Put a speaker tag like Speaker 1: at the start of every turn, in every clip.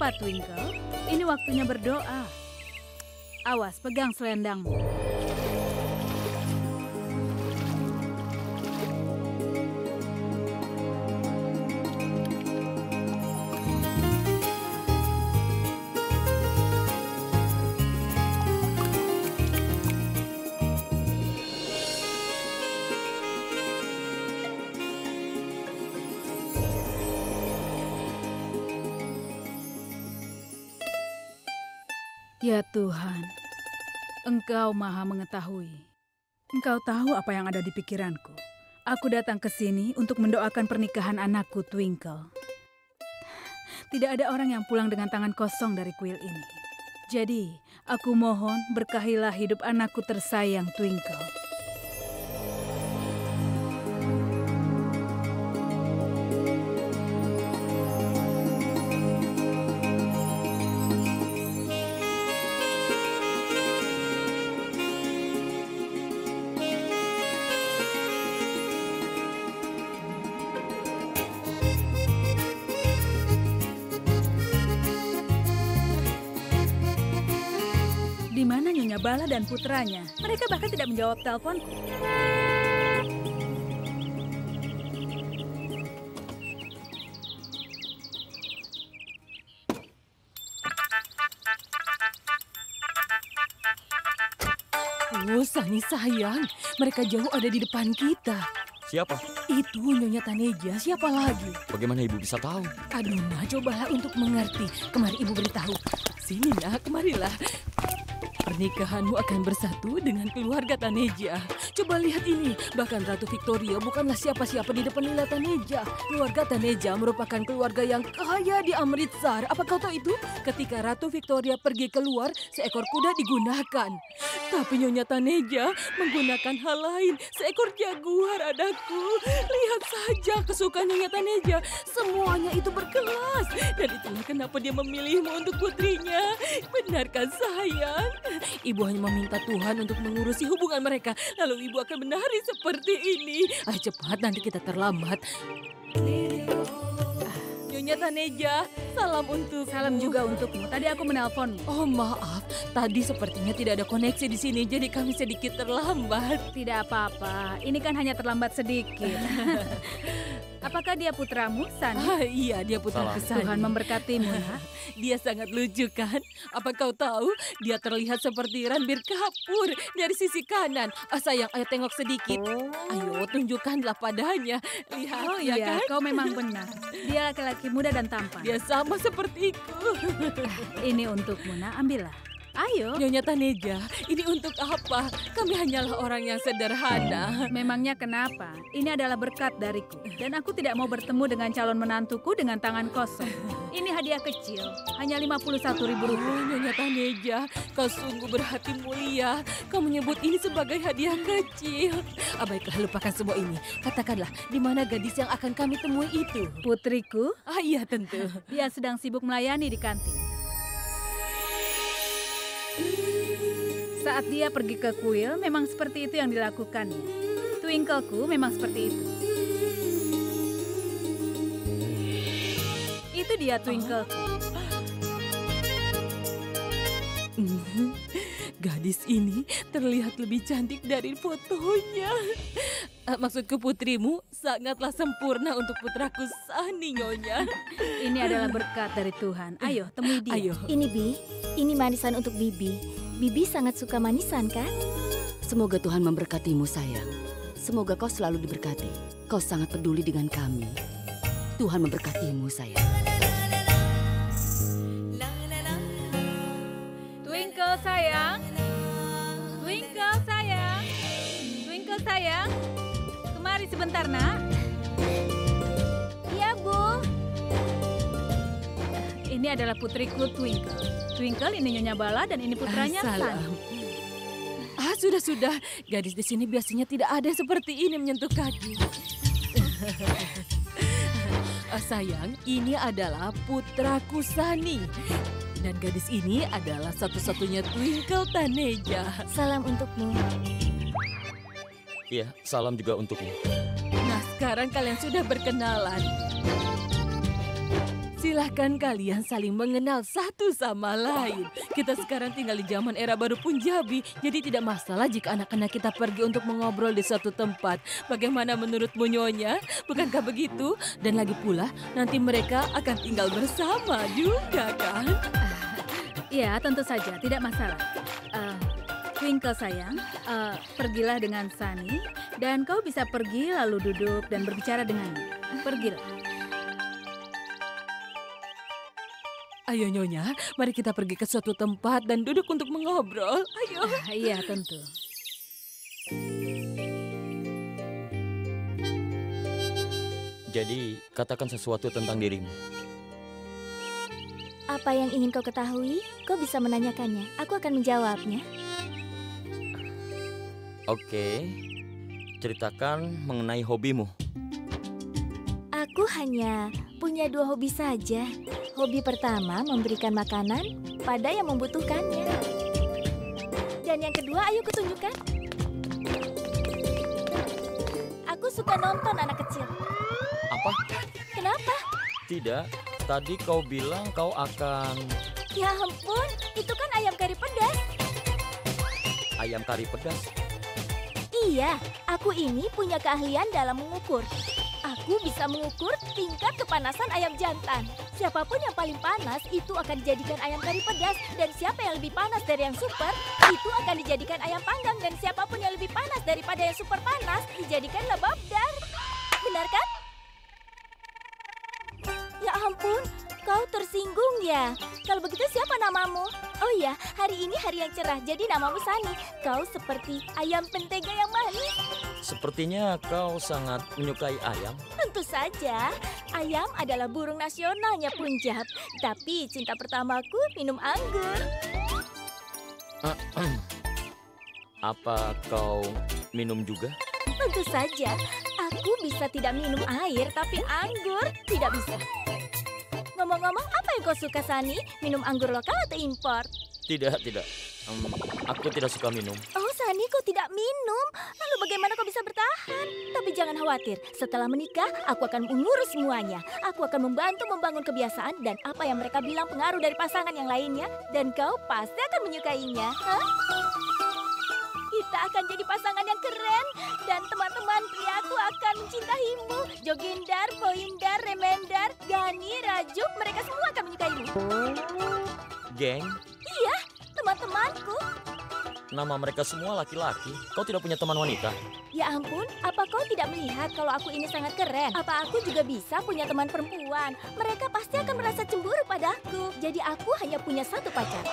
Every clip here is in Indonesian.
Speaker 1: apa, Twinkle? Ini waktunya berdoa. Awas, pegang selendangmu. Ya Tuhan, Engkau Maha Mengetahui. Engkau tahu apa yang ada di pikiranku. Aku datang ke sini untuk mendoakan pernikahan anakku, Twinkle. Tidak ada orang yang pulang dengan tangan kosong dari kuil ini. Jadi, aku mohon berkahilah hidup anakku tersayang, Twinkle. Di mana Nyonya Bala dan putranya? Mereka bahkan tidak menjawab teleponku.
Speaker 2: Oh, Sani sayang, mereka jauh ada di depan kita.
Speaker 3: Siapa?
Speaker 2: Itu Nyonya Taneja, siapa lagi?
Speaker 3: Bagaimana ibu bisa tahu?
Speaker 2: Aduh, Nak, cobalah untuk mengerti. Kemari ibu beritahu. Sini, Nak, kemarilah. Pernikahanmu akan bersatu dengan keluarga Taneja. Coba lihat ini, bahkan Ratu Victoria bukanlah siapa-siapa di depan Lila Taneja. Keluarga Taneja merupakan keluarga yang kaya di Amritsar. Apa kau tahu itu? Ketika Ratu Victoria pergi keluar, seekor kuda digunakan. Tapi Nyonya Taneja menggunakan hal lain, seekor jaguar, adakku. Lihat saja kesukaan Nyonya Taneja. Semuanya itu berkelas. Dan itulah kenapa dia memilihmu untuk putrinya. Benarkah sayang? Ibu hanya meminta Tuhan untuk mengurusi hubungan mereka. Lalu ibu akan menari seperti ini. Cepat, nanti kita terlambat. Nyonya Taneja, salam untuk.
Speaker 1: Salam juga untukmu. Tadi aku menelponmu.
Speaker 2: Oh, maaf. Tadi sepertinya tidak ada koneksi di sini, jadi kami sedikit terlambat.
Speaker 1: Tidak apa-apa. Ini kan hanya terlambat sedikit. Apakah dia putramu, Sani?
Speaker 2: Iya, dia putra Sani.
Speaker 1: Tuhan memberkatimu, nak.
Speaker 2: Dia sangat lucu, kan? Apa kau tahu? Dia terlihat seperti Ranbir Kapoor dari sisi kanan. Sayang, ayo tengok sedikit. Ayo, tunjukkanlah padanya. Lihat,
Speaker 1: Oh
Speaker 2: ya
Speaker 1: iya,
Speaker 2: kan?
Speaker 1: kau memang benar. Dia laki-laki muda dan tampan.
Speaker 2: Dia sama sepertiku.
Speaker 1: Ini untukmu, nak. Ambillah. Ayo.
Speaker 2: Nyonya Taneja, ini untuk apa? Kami hanyalah orang yang sederhana.
Speaker 1: Memangnya kenapa? Ini adalah berkat dariku. Dan aku tidak mau bertemu dengan calon menantuku dengan tangan kosong. Ini hadiah kecil, hanya Rp51.000.
Speaker 2: Oh, Nyonya Taneja, kau sungguh berhati mulia. Kau menyebut ini sebagai hadiah kecil. Baiklah, lupakan semua ini. Katakanlah, di mana gadis yang akan kami temui itu?
Speaker 1: Putriku?
Speaker 2: Iya, tentu.
Speaker 1: Dia sedang sibuk melayani di kantin. Saat dia pergi ke kuil, memang seperti itu yang dilakukannya. Twinkleku memang seperti itu. Itu dia Twinkleku.
Speaker 2: Gadis ini terlihat lebih cantik dari fotonya. Maksudku putrimu sangatlah sempurna untuk putraku Sani, Nyonya.
Speaker 1: Ini adalah berkat dari Tuhan. Ayo, temui dia.
Speaker 2: Ayo.
Speaker 4: Ini Bi, ini manisan untuk Bibi. Bibi sangat suka manisan, kan?
Speaker 5: Semoga Tuhan memberkatimu, sayang. Semoga kau selalu diberkati. Kau sangat peduli dengan kami. Tuhan memberkatimu, sayang.
Speaker 1: Twinkle sayang. Twinkle sayang. Twinkle sayang. Kemari sebentar, nak.
Speaker 4: Iya, Bu.
Speaker 1: Ini adalah putriku Twinkle. Twinkle, ini Nyonya Bala dan ini putranya
Speaker 2: Salam.
Speaker 1: Sani.
Speaker 2: Sudah. Gadis di sini biasanya tidak ada seperti ini menyentuh kaki. Sayang, ini adalah putraku Sani. Dan gadis ini adalah satu-satunya Twinkle Taneja.
Speaker 4: Salam untukmu.
Speaker 3: Iya, salam juga untukmu.
Speaker 2: Nah, sekarang kalian sudah berkenalan. Silahkan kalian saling mengenal satu sama lain. Kita sekarang tinggal di zaman era baru Punjabi, jadi tidak masalah jika anak-anak kita pergi untuk mengobrol di suatu tempat. Bagaimana menurutmu, Nyonya? Bukankah begitu? Dan lagi pula, nanti mereka akan tinggal bersama juga, kan?
Speaker 1: Ya, tentu saja, tidak masalah. Twinkle sayang, pergilah dengan Sunny dan kau bisa pergi lalu duduk dan berbicara dengannya. Pergilah.
Speaker 2: Ayo Nyonya, mari kita pergi ke suatu tempat dan duduk untuk mengobrol. Ayo.
Speaker 1: Iya, tentu.
Speaker 3: Jadi, katakan sesuatu tentang dirimu.
Speaker 4: Apa yang ingin kau ketahui? Kau bisa menanyakannya. Aku akan menjawabnya.
Speaker 3: Oke, ceritakan mengenai hobimu.
Speaker 4: Aku hanya punya 2 hobi saja. Hobi pertama memberikan makanan pada yang membutuhkannya. Dan yang kedua, ayo kutunjukkan. Aku suka nonton anak kecil.
Speaker 3: Apa?
Speaker 4: Kenapa?
Speaker 3: Tidak, tadi kau bilang kau akan...
Speaker 4: Ya ampun, itu kan ayam kari pedas.
Speaker 3: Ayam kari pedas.
Speaker 4: Iya, aku ini punya keahlian dalam mengukur. Aku bisa mengukur tingkat kepanasan ayam jantan. Siapapun yang paling panas itu akan dijadikan ayam kari pedas. Dan siapa yang lebih panas dari yang super, itu akan dijadikan ayam panggang. Dan siapapun yang lebih panas daripada yang super panas, dijadikan lababdar. Benar kan? Ya ampun, kau tersinggung ya? Kalau begitu siapa namamu? Oh ya, hari ini hari yang cerah, jadi namamu Sunny. Kau seperti ayam pentega yang manis.
Speaker 3: Sepertinya kau sangat menyukai ayam.
Speaker 4: Tentu saja, ayam adalah burung nasionalnya Punjab. Tapi cinta pertamaku minum anggur.
Speaker 3: Apa kau minum juga?
Speaker 4: Tentu saja, aku bisa tidak minum air, tapi anggur tidak bisa. Ngomong-ngomong, apa yang kau suka, Sunny? Minum anggur lokal atau impor?
Speaker 3: Tidak. Aku tidak suka minum.
Speaker 4: Oh, Sunny, kau tidak minum. Lalu bagaimana kau bisa bertahan? Tapi jangan khawatir, setelah menikah, aku akan mengurus semuanya. Aku akan membantu membangun kebiasaan dan apa yang mereka bilang pengaruh dari pasangan yang lainnya. Dan kau pasti akan menyukainya. Hah? Kita akan jadi pasangan yang keren. Dan teman-teman priaku akan mencintaimu. Jogindar, Poindar, Remendar, Gani, Raju, mereka semua akan menyukaimu.
Speaker 3: Geng?
Speaker 4: Iya, teman-temanku.
Speaker 3: Nama mereka semua laki-laki. Kau tidak punya teman wanita?
Speaker 4: Ya ampun, apa kau tidak melihat kalau aku ini sangat keren? Apa aku juga bisa punya teman perempuan? Mereka pasti akan merasa cemburu padaku. Jadi aku hanya punya 1 pacar.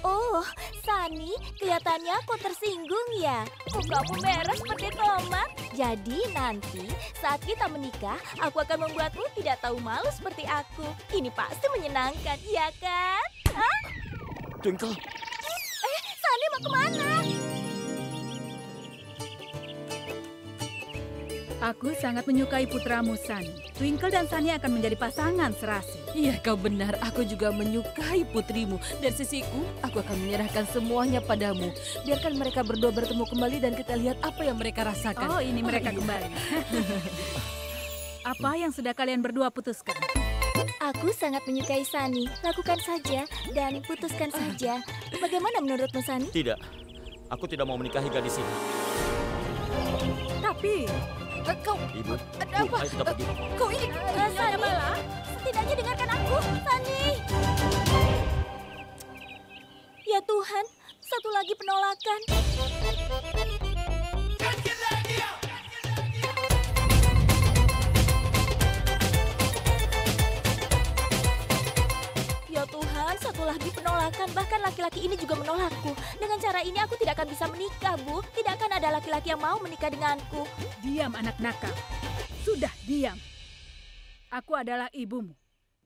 Speaker 4: Oh, Sunny, kelihatannya kau tersinggung ya. Mukamu merah seperti tomat. Jadi nanti saat kita menikah, aku akan membuatmu tidak tahu malu seperti aku. Ini pasti menyenangkan, iya kan? Hah?
Speaker 3: Twinkle.
Speaker 4: Sunny mau kemana?
Speaker 1: Aku sangat menyukai putramu, Sunny. Twinkle dan Sunny akan menjadi pasangan serasi.
Speaker 2: Iya, kau benar. Aku juga menyukai putrimu. Dari sisiku, aku akan menyerahkan semuanya padamu. Biarkan mereka berdua bertemu kembali dan kita lihat apa yang mereka rasakan.
Speaker 1: Oh, ini mereka
Speaker 2: iya.
Speaker 1: kembali. Apa yang sudah kalian berdua putuskan?
Speaker 4: Aku sangat menyukai Sunny. Lakukan saja dan putuskan saja. Bagaimana menurutmu, Sunny?
Speaker 3: Tidak. Aku tidak mau menikahi gadis ini.
Speaker 1: Tapi...
Speaker 2: Kau,
Speaker 3: Ibu,
Speaker 2: ada apa?
Speaker 3: ayo kita pergi.
Speaker 2: Kau ini...
Speaker 4: Sunny, setidaknya dengarkan aku, Sunny. Ya Tuhan, satu lagi penolakan. Ya Tuhan, satu lagi penolakan. Bahkan laki-laki ini juga menolakku. Dengan cara ini aku tidak akan bisa menikah, Bu. Tidak akan ada laki-laki yang mau menikah denganku.
Speaker 1: Diam, anak nakal. Sudah diam. Aku adalah ibumu.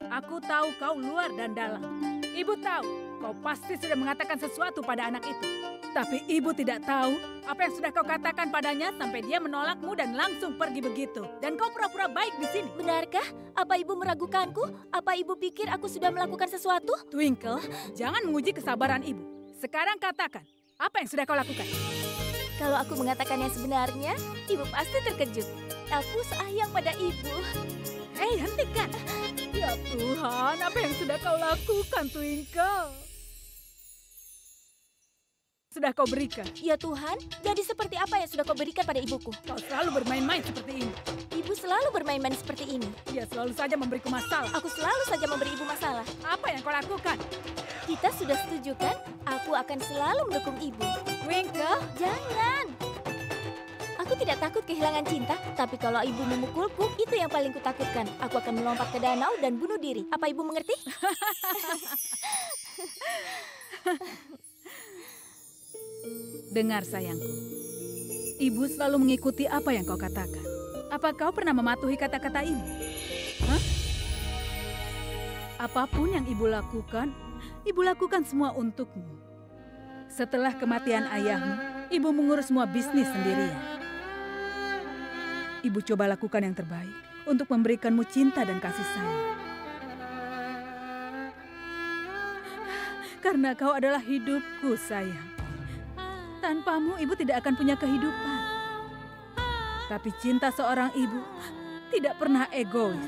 Speaker 1: Aku tahu kau luar dan dalam. Ibu tahu kau pasti sudah mengatakan sesuatu pada anak itu. Tapi ibu tidak tahu apa yang sudah kau katakan padanya sampai dia menolakmu dan langsung pergi begitu. Dan kau pura-pura baik di sini.
Speaker 4: Benarkah? Apa ibu meragukanku? Apa ibu pikir aku sudah melakukan sesuatu?
Speaker 1: Twinkle, jangan menguji kesabaran ibu. Sekarang katakan, apa yang sudah kau lakukan?
Speaker 4: Kalau aku mengatakan yang sebenarnya, ibu pasti terkejut. Aku sayang pada ibu.
Speaker 1: Hei, hentikan. Ya Tuhan, apa yang sudah kau lakukan, Twinkle? Sudah kau berikan.
Speaker 4: Ya Tuhan, jadi seperti apa yang sudah kau berikan pada ibuku?
Speaker 1: Kau selalu bermain-main seperti ini.
Speaker 4: Ibu selalu bermain-main seperti ini.
Speaker 1: Dia selalu saja memberiku masalah.
Speaker 4: Aku selalu saja memberi ibu masalah.
Speaker 1: Apa yang kau lakukan?
Speaker 4: Kita sudah setuju kan? Aku akan selalu mendukung ibu.
Speaker 1: Twinkle,
Speaker 4: Jangan. Aku tidak takut kehilangan cinta, tapi kalau ibu memukulku, itu yang paling kutakutkan. Aku akan melompat ke danau dan bunuh diri. Apa ibu mengerti?
Speaker 1: dengar sayangku. Ibu selalu mengikuti apa yang kau katakan. Apa kau pernah mematuhi kata-kata ibu? Hah? Apapun yang ibu lakukan semua untukmu. Setelah kematian ayahmu, ibu mengurus semua bisnis sendirian. Ibu coba lakukan yang terbaik untuk memberikanmu cinta dan kasih sayang. Karena kau adalah hidupku, sayang. Tanpamu, ibu tidak akan punya kehidupan. Tapi cinta seorang ibu tidak pernah egois.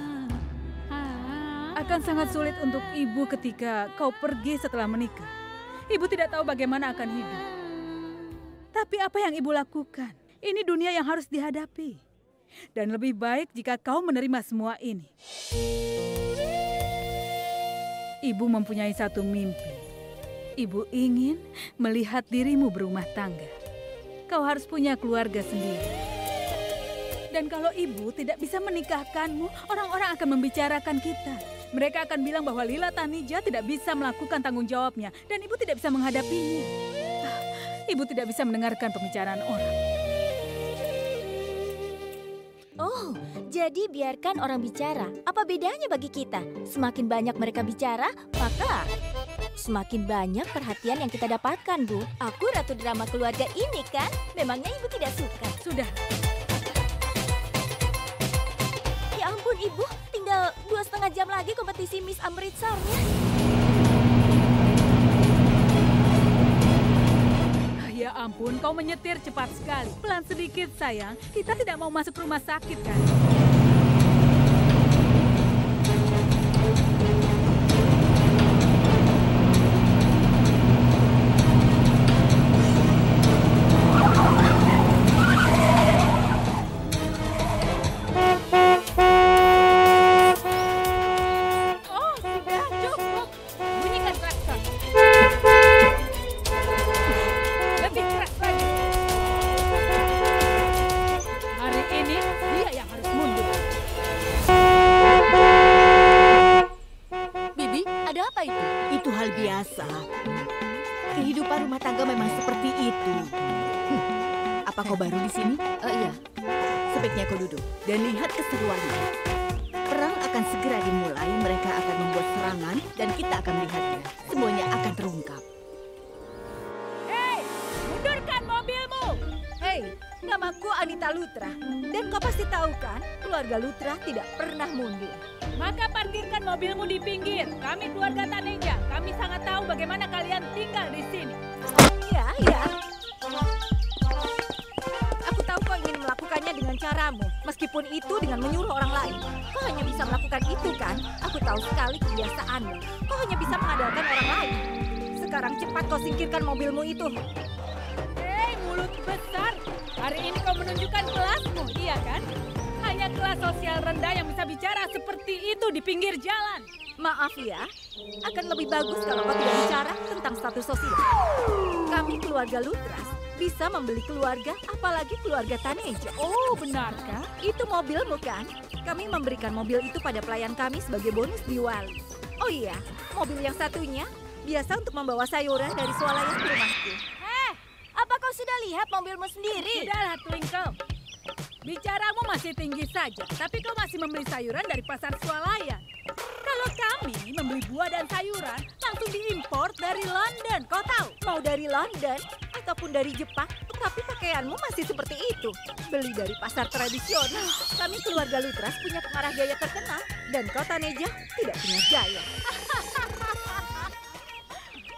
Speaker 1: Akan sangat sulit untuk ibu ketika kau pergi setelah menikah. Ibu tidak tahu bagaimana akan hidup. Tapi apa yang ibu lakukan? Ini dunia yang harus dihadapi. Dan lebih baik jika kau menerima semua ini. Ibu mempunyai satu mimpi. Ibu ingin melihat dirimu berumah tangga. Kau harus punya keluarga sendiri. Dan kalau ibu tidak bisa menikahkanmu, orang-orang akan membicarakan kita. Mereka akan bilang bahwa Lila Tanija tidak bisa melakukan tanggung jawabnya. Dan ibu tidak bisa menghadapinya. Ibu tidak bisa mendengarkan pembicaraan orang.
Speaker 4: Oh, jadi biarkan orang bicara. Apa bedanya bagi kita? Semakin banyak mereka bicara, maka semakin banyak perhatian yang kita dapatkan, Bu. Aku ratu drama keluarga ini kan? Memangnya ibu tidak suka?
Speaker 1: Sudah.
Speaker 4: Ya ampun, ibu. Tinggal 2,5 jam lagi kompetisi Miss Amritsar-nya.
Speaker 1: Ya ampun, kau menyetir cepat sekali. Pelan sedikit, sayang. Kita tidak mau masuk rumah sakit, kan? Oh, sudah cukup. Bunyikan klakson. Lebih keras lagi. Hari ini dia yang harus mundur.
Speaker 5: Bibi, ada apa itu?
Speaker 6: Itu hal biasa. Kehidupan rumah tangga memang seperti itu. Apa kau baru di sini?
Speaker 5: Iya.
Speaker 6: Sebaiknya kau duduk dan lihat keseruannya. Perang akan segera dimulai, mereka akan membuat serangan dan kita akan melihatnya. Semuanya akan terungkap.
Speaker 1: Hei, mundurkan mobilmu.
Speaker 6: Hei, namaku Anita Lutra. Dan kau pasti tahu kan, keluarga Lutra tidak pernah mundur.
Speaker 1: Maka parkirkan mobilmu di pinggir. Kami keluarga Taneja. Kami sangat tahu bagaimana kalian tinggal di sini.
Speaker 6: Ya. Aku tahu kau ingin melakukannya dengan caramu, meskipun itu dengan menyuruh orang lain. Kau hanya bisa melakukan itu kan? Aku tahu sekali kebiasaanmu. Kau hanya bisa mengandalkan orang lain. Sekarang cepat kau singkirkan mobilmu itu.
Speaker 1: Hei, mulut besar. Hari ini kau menunjukkan kelasmu, iya kan? Hanya kelas sosial rendah yang bisa bicara seperti itu di pinggir jalan.
Speaker 6: Maaf ya, akan lebih bagus kalau kau tidak bicara tentang status sosial. Kami keluarga Lutras bisa membeli keluarga, apalagi keluarga Taneja.
Speaker 1: Oh, benarkah?
Speaker 6: Itu mobilmu kan? Kami memberikan mobil itu pada pelayan kami sebagai bonus Diwali. Oh iya, mobil yang satunya biasa untuk membawa sayuran dari swalayan ke rumahku.
Speaker 4: Apa kau sudah lihat mobilmu sendiri?
Speaker 1: Sudahlah, Twinkle. Bicaramu masih tinggi saja, tapi kau masih membeli sayuran dari pasar swalayan. Kalau kami membeli buah dan sayuran, langsung diimpor dari London, kau tahu?
Speaker 6: Mau dari London ataupun dari Jepang, tapi pakaianmu masih seperti itu. Beli dari pasar tradisional. Kami keluarga Lutras punya pengarah gaya terkenal, dan kau Taneja tidak punya gaya.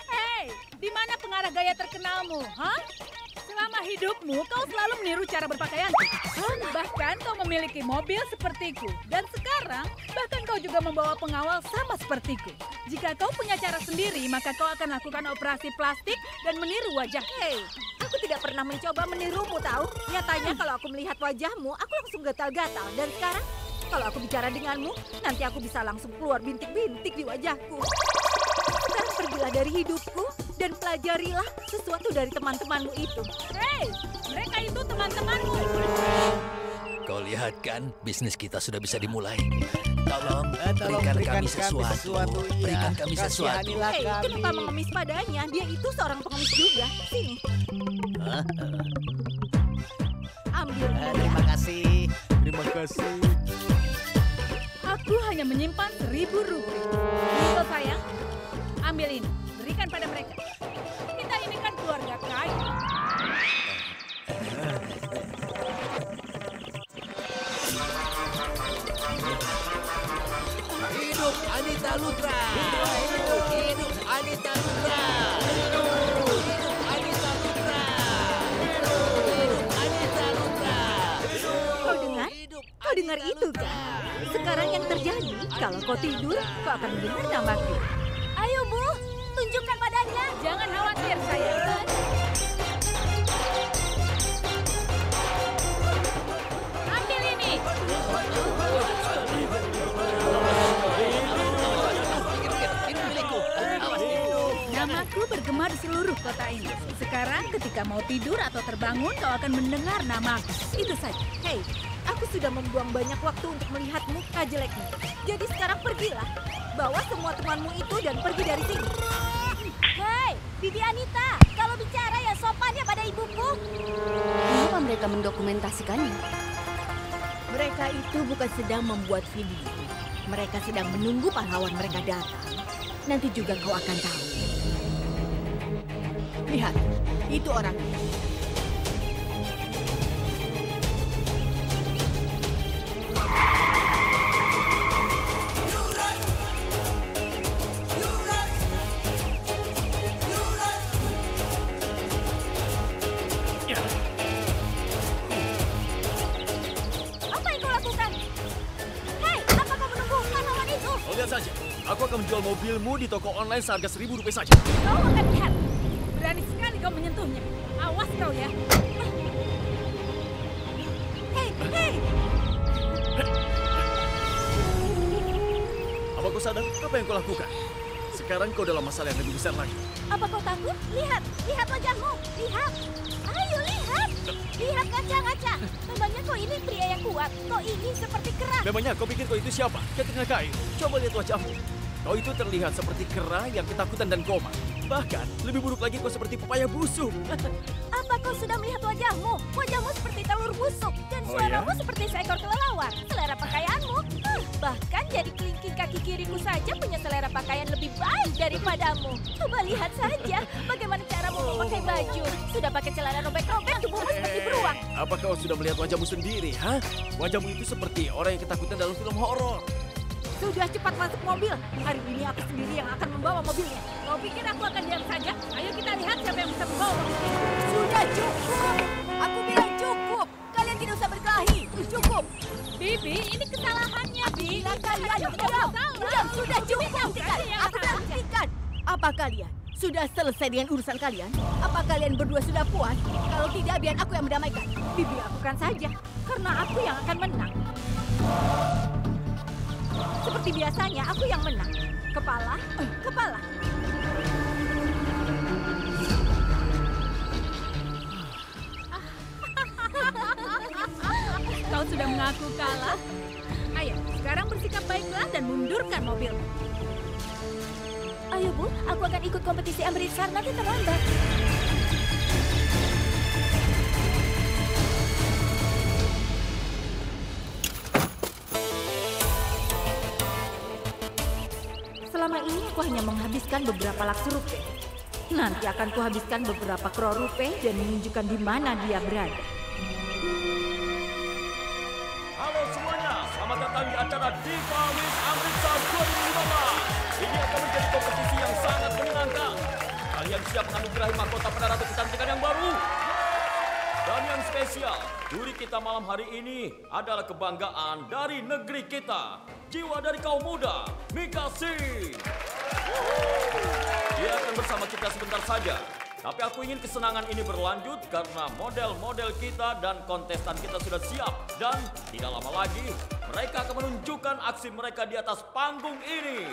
Speaker 1: Hei, di mana pengarah gaya terkenalmu, hah? Selama hidupmu, kau selalu meniru cara berpakaian. Bahkan kau memiliki mobil sepertiku. Dan sekarang, bahkan kau juga membawa pengawal sama sepertiku. Jika kau punya cara sendiri, maka kau akan lakukan operasi plastik dan meniru wajah.
Speaker 6: Hei, aku tidak pernah mencoba menirumu tahu. Nyatanya kalau aku melihat wajahmu, aku langsung gatal-gatal. Dan sekarang, kalau aku bicara denganmu, nanti aku bisa langsung keluar bintik-bintik di wajahku. Sekarang pergilah dari hidupku dan pelajarilah sesuatu dari teman-temanmu itu.
Speaker 1: Hei, mereka itu teman-temanmu.
Speaker 7: Kau lihat kan, bisnis kita sudah bisa dimulai. Tolong berikan kami sesuatu. Berikan kami sesuatu.
Speaker 6: Hei, kenapa mengemis padanya? Dia itu seorang pengemis juga. Sini. Ambil.
Speaker 8: Terima kasih. Terima kasih.
Speaker 1: Aku hanya menyimpan 1.000 rupiah. Beagle sayang, ambil ini. Berikan pada mereka. Kita ini kan keluarga kaya.
Speaker 7: Hidup Anita Lutra! Hidup Anita Lutra! Hidup Anita Lutra! Hidup Anita Lutra!
Speaker 6: Kau dengar? Kau dengar itu kan? Sekarang yang terjadi, kalau kau tidur, kau akan mendengar namaku.
Speaker 4: Ayo, Bu. Tunjukkan padanya.
Speaker 1: Jangan khawatir, sayang. Ambil ini. Namaku bergema di seluruh kota ini. Sekarang ketika mau tidur atau terbangun, kau akan mendengar namaku. Itu saja.
Speaker 6: Hei, aku sudah membuang banyak waktu untuk melihat muka jelekmu. Jadi sekarang pergilah. Bawa semua temanmu itu dan pergi dari sini.
Speaker 4: Hei, Bibi Anita. Kalau bicara ya sopan ya pada ibuku.
Speaker 5: Kenapa mereka mendokumentasikannya?
Speaker 6: Mereka itu bukan sedang membuat video. Mereka sedang menunggu pahlawan mereka datang. Nanti juga kau akan tahu. Lihat, itu orangnya.
Speaker 4: Apa yang kau lakukan? Hei, apa kau menunggu pahlawan itu?
Speaker 3: Kau lihat saja, aku akan menjual mobilmu di toko online seharga 1.000 rupiah saja.
Speaker 1: Kau akan lihat. Berani sekali kau menyentuhnya. Awas kau ya.
Speaker 6: Hei, hei!
Speaker 3: Apa kau sadar apa yang kau lakukan? Sekarang kau dalam masalah yang lebih besar lagi.
Speaker 4: Apa kau takut? Lihat, lihat wajahmu. Lihat. Ayo lihat. Lihat kaca-kaca. Memangnya kau ini pria yang kuat. Kau ini seperti kera.
Speaker 3: Memangnya kau pikir kau itu siapa? Ketika kayu. Coba lihat wajahmu. Kau itu terlihat seperti kera yang ketakutan dan koma. Bahkan, lebih buruk lagi kau seperti pepaya busuk.
Speaker 4: Apa kau sudah melihat wajahmu? Wajahmu seperti telur busuk. Dan
Speaker 3: Oh,
Speaker 4: suaramu
Speaker 3: ya?
Speaker 4: seperti seekor kelelawar. Selera pakaianmu. Bahkan jadi kelingking kaki kiriku saja punya selera pakaian lebih baik daripadamu. Coba lihat saja bagaimana caramu memakai baju. Sudah pakai celana robek-robek, tubuhmu seperti beruang.
Speaker 3: Apa kau sudah melihat wajahmu sendiri, ha? Wajahmu itu seperti orang yang ketakutan dalam film horor.
Speaker 6: Sudah cepat masuk mobil. Hari ini aku sendiri yang akan membawa mobilnya.
Speaker 1: Kau pikir aku akan diam saja? Ayo kita lihat siapa yang bisa membawa.
Speaker 6: Sudah cukup. Aku bilang cukup. Kalian tidak usah berkelahi. Cukup.
Speaker 1: Bibi, ini kesalahannya, Bi.
Speaker 6: Bila kalian diam. Sudah cukup. Aku hentikan. Apa kalian sudah selesai dengan urusan kalian? Apa kalian berdua sudah puas? Kalau tidak, biar aku yang mendamaikan. Bibi lakukan saja. Karena aku yang akan menang. Seperti biasanya, aku yang menang. Kepala, kepala.
Speaker 1: Kau sudah mengaku kalah. Ayo, sekarang bersikap baiklah dan mundurkan mobil.
Speaker 4: Ayo Bu, aku akan ikut kompetisi Amritsar, nanti terlambat.
Speaker 6: Selama ini aku hanya menghabiskan beberapa laksur rupiah. Nanti akan kuhabiskan beberapa crore rupiah dan menunjukkan di mana dia berada.
Speaker 3: Halo semuanya, selamat datang di acara Diva Miss Amritsar 2015. Ini akan menjadi kompetisi yang sangat menyenangkan. Kalian siap menganugerahi mahkota pada ratu kecantikan yang baru?
Speaker 9: Dan yang spesial, juri kita malam hari ini adalah kebanggaan dari negeri kita. Jiwa dari kaum muda, Mika Singh. Dia akan bersama kita sebentar saja. Tapi aku ingin kesenangan ini berlanjut karena model-model kita dan kontestan kita sudah siap. Dan tidak lama lagi, mereka akan menunjukkan aksi mereka di atas panggung ini.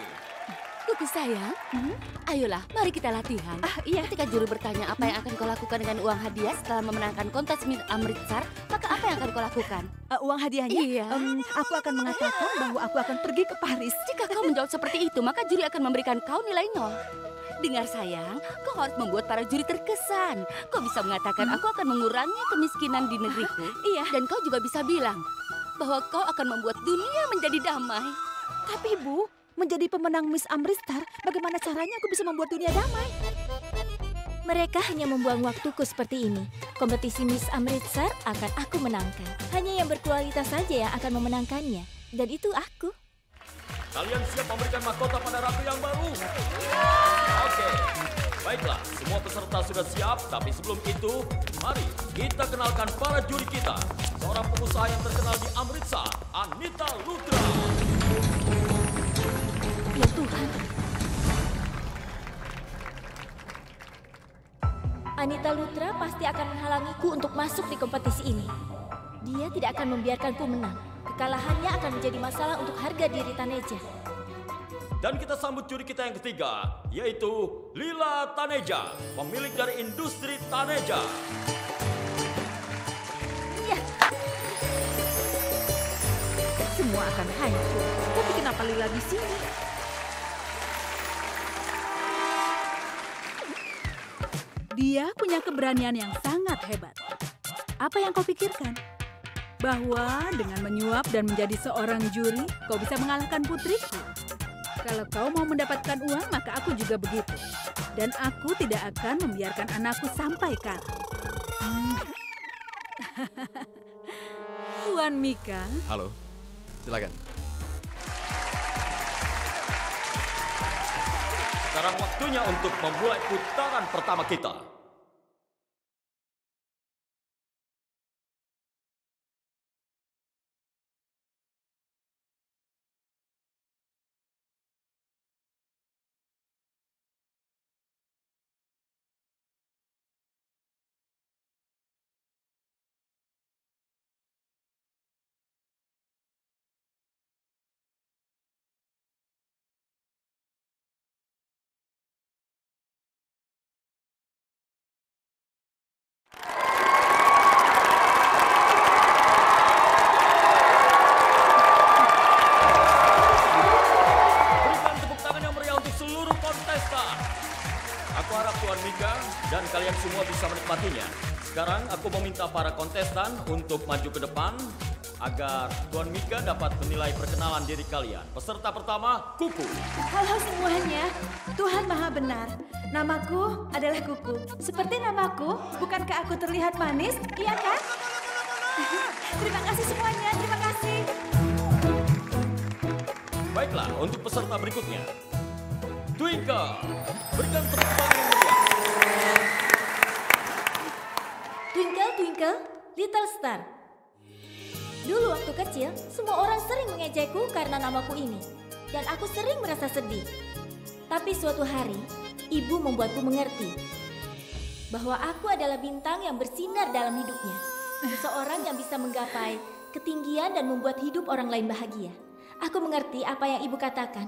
Speaker 5: Kuku sayang, ayolah mari kita latihan.
Speaker 6: Iya.
Speaker 5: Ketika juri bertanya apa yang akan kau lakukan dengan uang hadiah setelah memenangkan kontes Miss Amritsar, maka apa yang akan kau lakukan?
Speaker 6: Uang hadiahnya?
Speaker 5: Iya.
Speaker 6: Aku akan mengatakan bahwa aku akan pergi ke Paris.
Speaker 5: Jika kau menjawab seperti itu, maka juri akan memberikan kau nilai 0. Dengar sayang, kau harus membuat para juri terkesan. Kau bisa mengatakan aku akan mengurangi kemiskinan di negeriku.
Speaker 6: Iya.
Speaker 5: Dan kau juga bisa bilang bahwa kau akan membuat dunia menjadi damai.
Speaker 6: Tapi Bu, menjadi pemenang Miss Amritsar, bagaimana caranya aku bisa membuat dunia damai?
Speaker 4: Mereka hanya membuang waktuku seperti ini. Kompetisi Miss Amritsar akan aku menangkan. Hanya yang berkualitas saja yang akan memenangkannya. Dan itu aku.
Speaker 9: Kalian siap memberikan mahkota pada ratu yang baru? Oke, baiklah. Semua peserta sudah siap, tapi sebelum itu, mari kita kenalkan para juri kita. Seorang pengusaha yang terkenal di Amritsar, Anita Lutra.
Speaker 4: Ya Tuhan. Anita Lutra pasti akan menghalangiku untuk masuk di kompetisi ini. Dia tidak akan membiarkanku menang. Kekalahannya akan menjadi masalah untuk harga diri Taneja.
Speaker 9: Dan kita sambut juri kita yang ketiga, yaitu Lila Taneja, pemilik dari industri Taneja.
Speaker 6: Ya. Semua akan hancur. Tapi kenapa Lila di sini?
Speaker 1: Dia punya keberanian yang sangat hebat. Apa yang kau pikirkan? Bahwa dengan menyuap dan menjadi seorang juri, kau bisa mengalahkan putriku. Kalau kau mau mendapatkan uang, maka aku juga begitu. Dan aku tidak akan membiarkan anakku sampai kalah. Tuan Mika.
Speaker 3: Halo, silakan.
Speaker 9: Sekarang waktunya untuk memulai putaran pertama kita. Berikan tepuk tangan yang meriah untuk seluruh kontestan. Aku harap Tuan Mika dan kalian semua bisa menikmatinya. Sekarang aku meminta para kontestan untuk maju ke depan agar Tuan Mika dapat menilai perkenalan diri kalian. Peserta pertama, Kuku.
Speaker 6: Halo semuanya, Tuhan Maha Benar. Namaku adalah Kuku. Seperti namaku, bukankah aku terlihat manis? Iya kan? Terima kasih semuanya, terima kasih.
Speaker 9: Baiklah, untuk peserta berikutnya, Twinkle. Berikan tepuk tangan yang meriah.
Speaker 4: Twinkle, Twinkle, Little Star. Dulu waktu kecil, semua orang sering mengejekku karena namaku ini. Dan aku sering merasa sedih. Tapi suatu hari, ibu membuatku mengerti bahwa aku adalah bintang yang bersinar dalam hidupnya. Seseorang yang bisa menggapai ketinggian dan membuat hidup orang lain bahagia. Aku mengerti apa yang ibu katakan.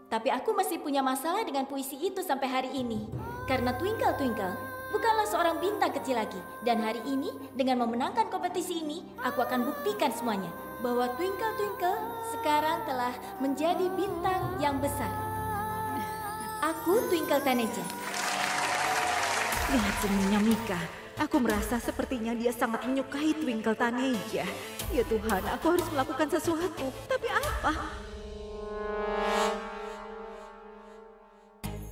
Speaker 4: Tapi aku masih punya masalah dengan puisi itu sampai hari ini. Karena Twinkle, Twinkle bukanlah seorang bintang kecil lagi. Dan hari ini, dengan memenangkan kompetisi ini, aku akan buktikan semuanya. Bahwa Twinkle, Twinkle sekarang telah menjadi bintang yang besar. Aku Twinkle Taneja.
Speaker 6: Lihat senyumnya Mika. Aku merasa sepertinya dia sangat menyukai Twinkle Taneja. Ya Tuhan, aku harus melakukan sesuatu. Tapi apa?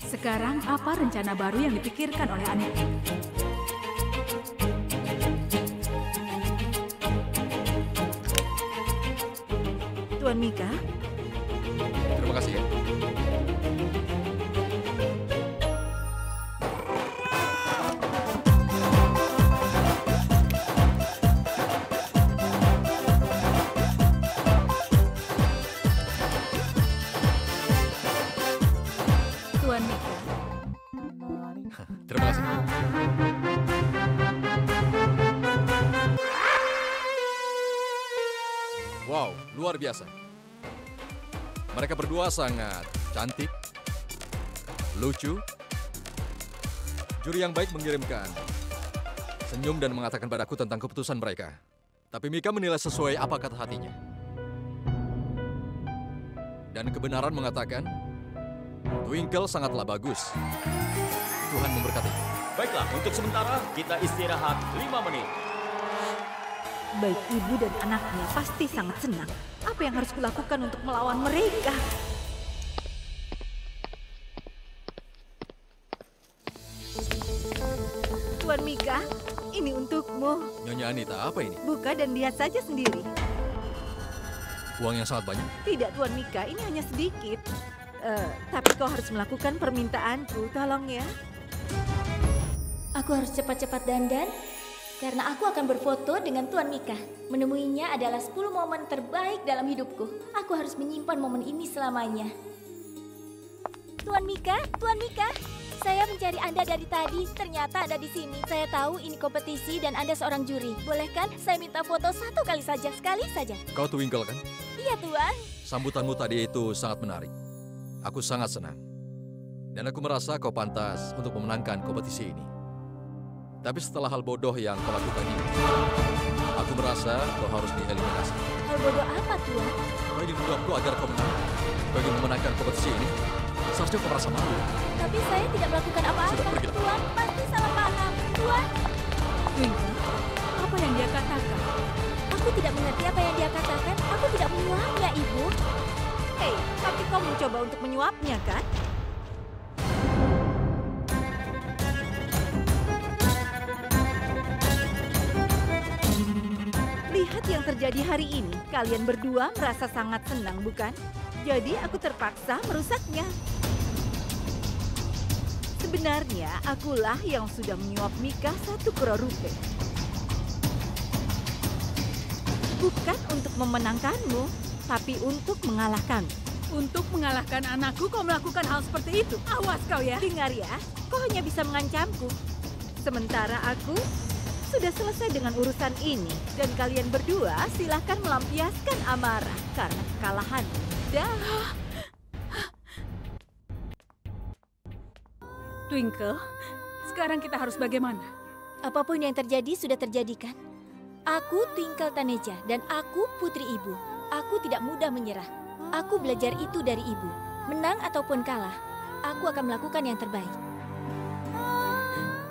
Speaker 1: Sekarang apa rencana baru yang dipikirkan oleh Anita?
Speaker 6: Tuan Mika?
Speaker 3: Terima kasih ya.
Speaker 10: Wow, luar biasa. Mereka berdua sangat cantik, lucu. Juri yang baik mengirimkan senyum dan mengatakan padaku tentang keputusan mereka. Tapi Mika menilai sesuai apa kata hatinya. Dan kebenaran mengatakan, Twinkle sangatlah bagus. Tuhan memberkati.
Speaker 9: Baiklah, untuk sementara kita istirahat 5 menit.
Speaker 6: Baik ibu dan anaknya pasti sangat senang. Apa yang harus kulakukan untuk melawan mereka? Tuan Mika, ini untukmu.
Speaker 10: Nyonya Anita, apa ini?
Speaker 6: Buka dan lihat saja sendiri.
Speaker 10: Uang yang sangat banyak?
Speaker 6: Tidak, Tuan Mika, ini hanya sedikit. Tapi kau harus melakukan permintaanku, tolong ya.
Speaker 4: Aku harus cepat-cepat dandan karena aku akan berfoto dengan Tuan Mika. Menemuinya adalah 10 momen terbaik dalam hidupku. Aku harus menyimpan momen ini selamanya. Tuan Mika, saya mencari Anda dari tadi. Ternyata Anda di sini. Saya tahu ini kompetisi dan Anda seorang juri. Boleh kan saya minta foto satu kali saja, sekali saja?
Speaker 10: Kau Twinkle kan?
Speaker 4: Iya, Tuan.
Speaker 10: Sambutanmu tadi itu sangat menarik. Aku sangat senang. Dan aku merasa kau pantas untuk memenangkan kompetisi ini. Tapi setelah hal bodoh yang kau lakukan ini, aku merasa kau harus dieliminasi.
Speaker 4: Hal bodoh apa, Tuan?
Speaker 10: Kau ingin mendorongku agar kau menang. Kau ingin memenangkan kompetisi ini. Seharusnya kau merasa malu.
Speaker 4: Tapi saya tidak melakukan apa-apa.
Speaker 10: Sudah, pergilah.
Speaker 4: Tuan, pasti salah paham. Tuan.
Speaker 1: Twinkle, apa yang dia katakan?
Speaker 4: Aku tidak mengerti apa yang dia katakan. Aku tidak menyuapnya, Ibu.
Speaker 6: Hei, tapi kau mencoba untuk menyuapnya, kan? Lihat yang terjadi hari ini. Kalian berdua merasa sangat senang, bukan? Jadi aku terpaksa merusaknya. Sebenarnya akulah yang sudah menyuap Mika 1 crore rupiah. Bukan untuk memenangkanmu, tapi untuk mengalahkanmu.
Speaker 1: Untuk mengalahkan anakku kau melakukan hal seperti itu? Awas kau ya.
Speaker 6: Dengar ya, kau hanya bisa mengancamku. Sementara aku sudah selesai dengan urusan ini. Dan kalian berdua silahkan melampiaskan amarah karena kekalahan. Dah.
Speaker 1: Twinkle, sekarang kita harus bagaimana?
Speaker 4: Apapun yang terjadi sudah terjadi, kan? Aku Twinkle Taneja dan aku putri ibu. Aku tidak mudah menyerah. Aku belajar itu dari ibu. Menang ataupun kalah, aku akan melakukan yang terbaik.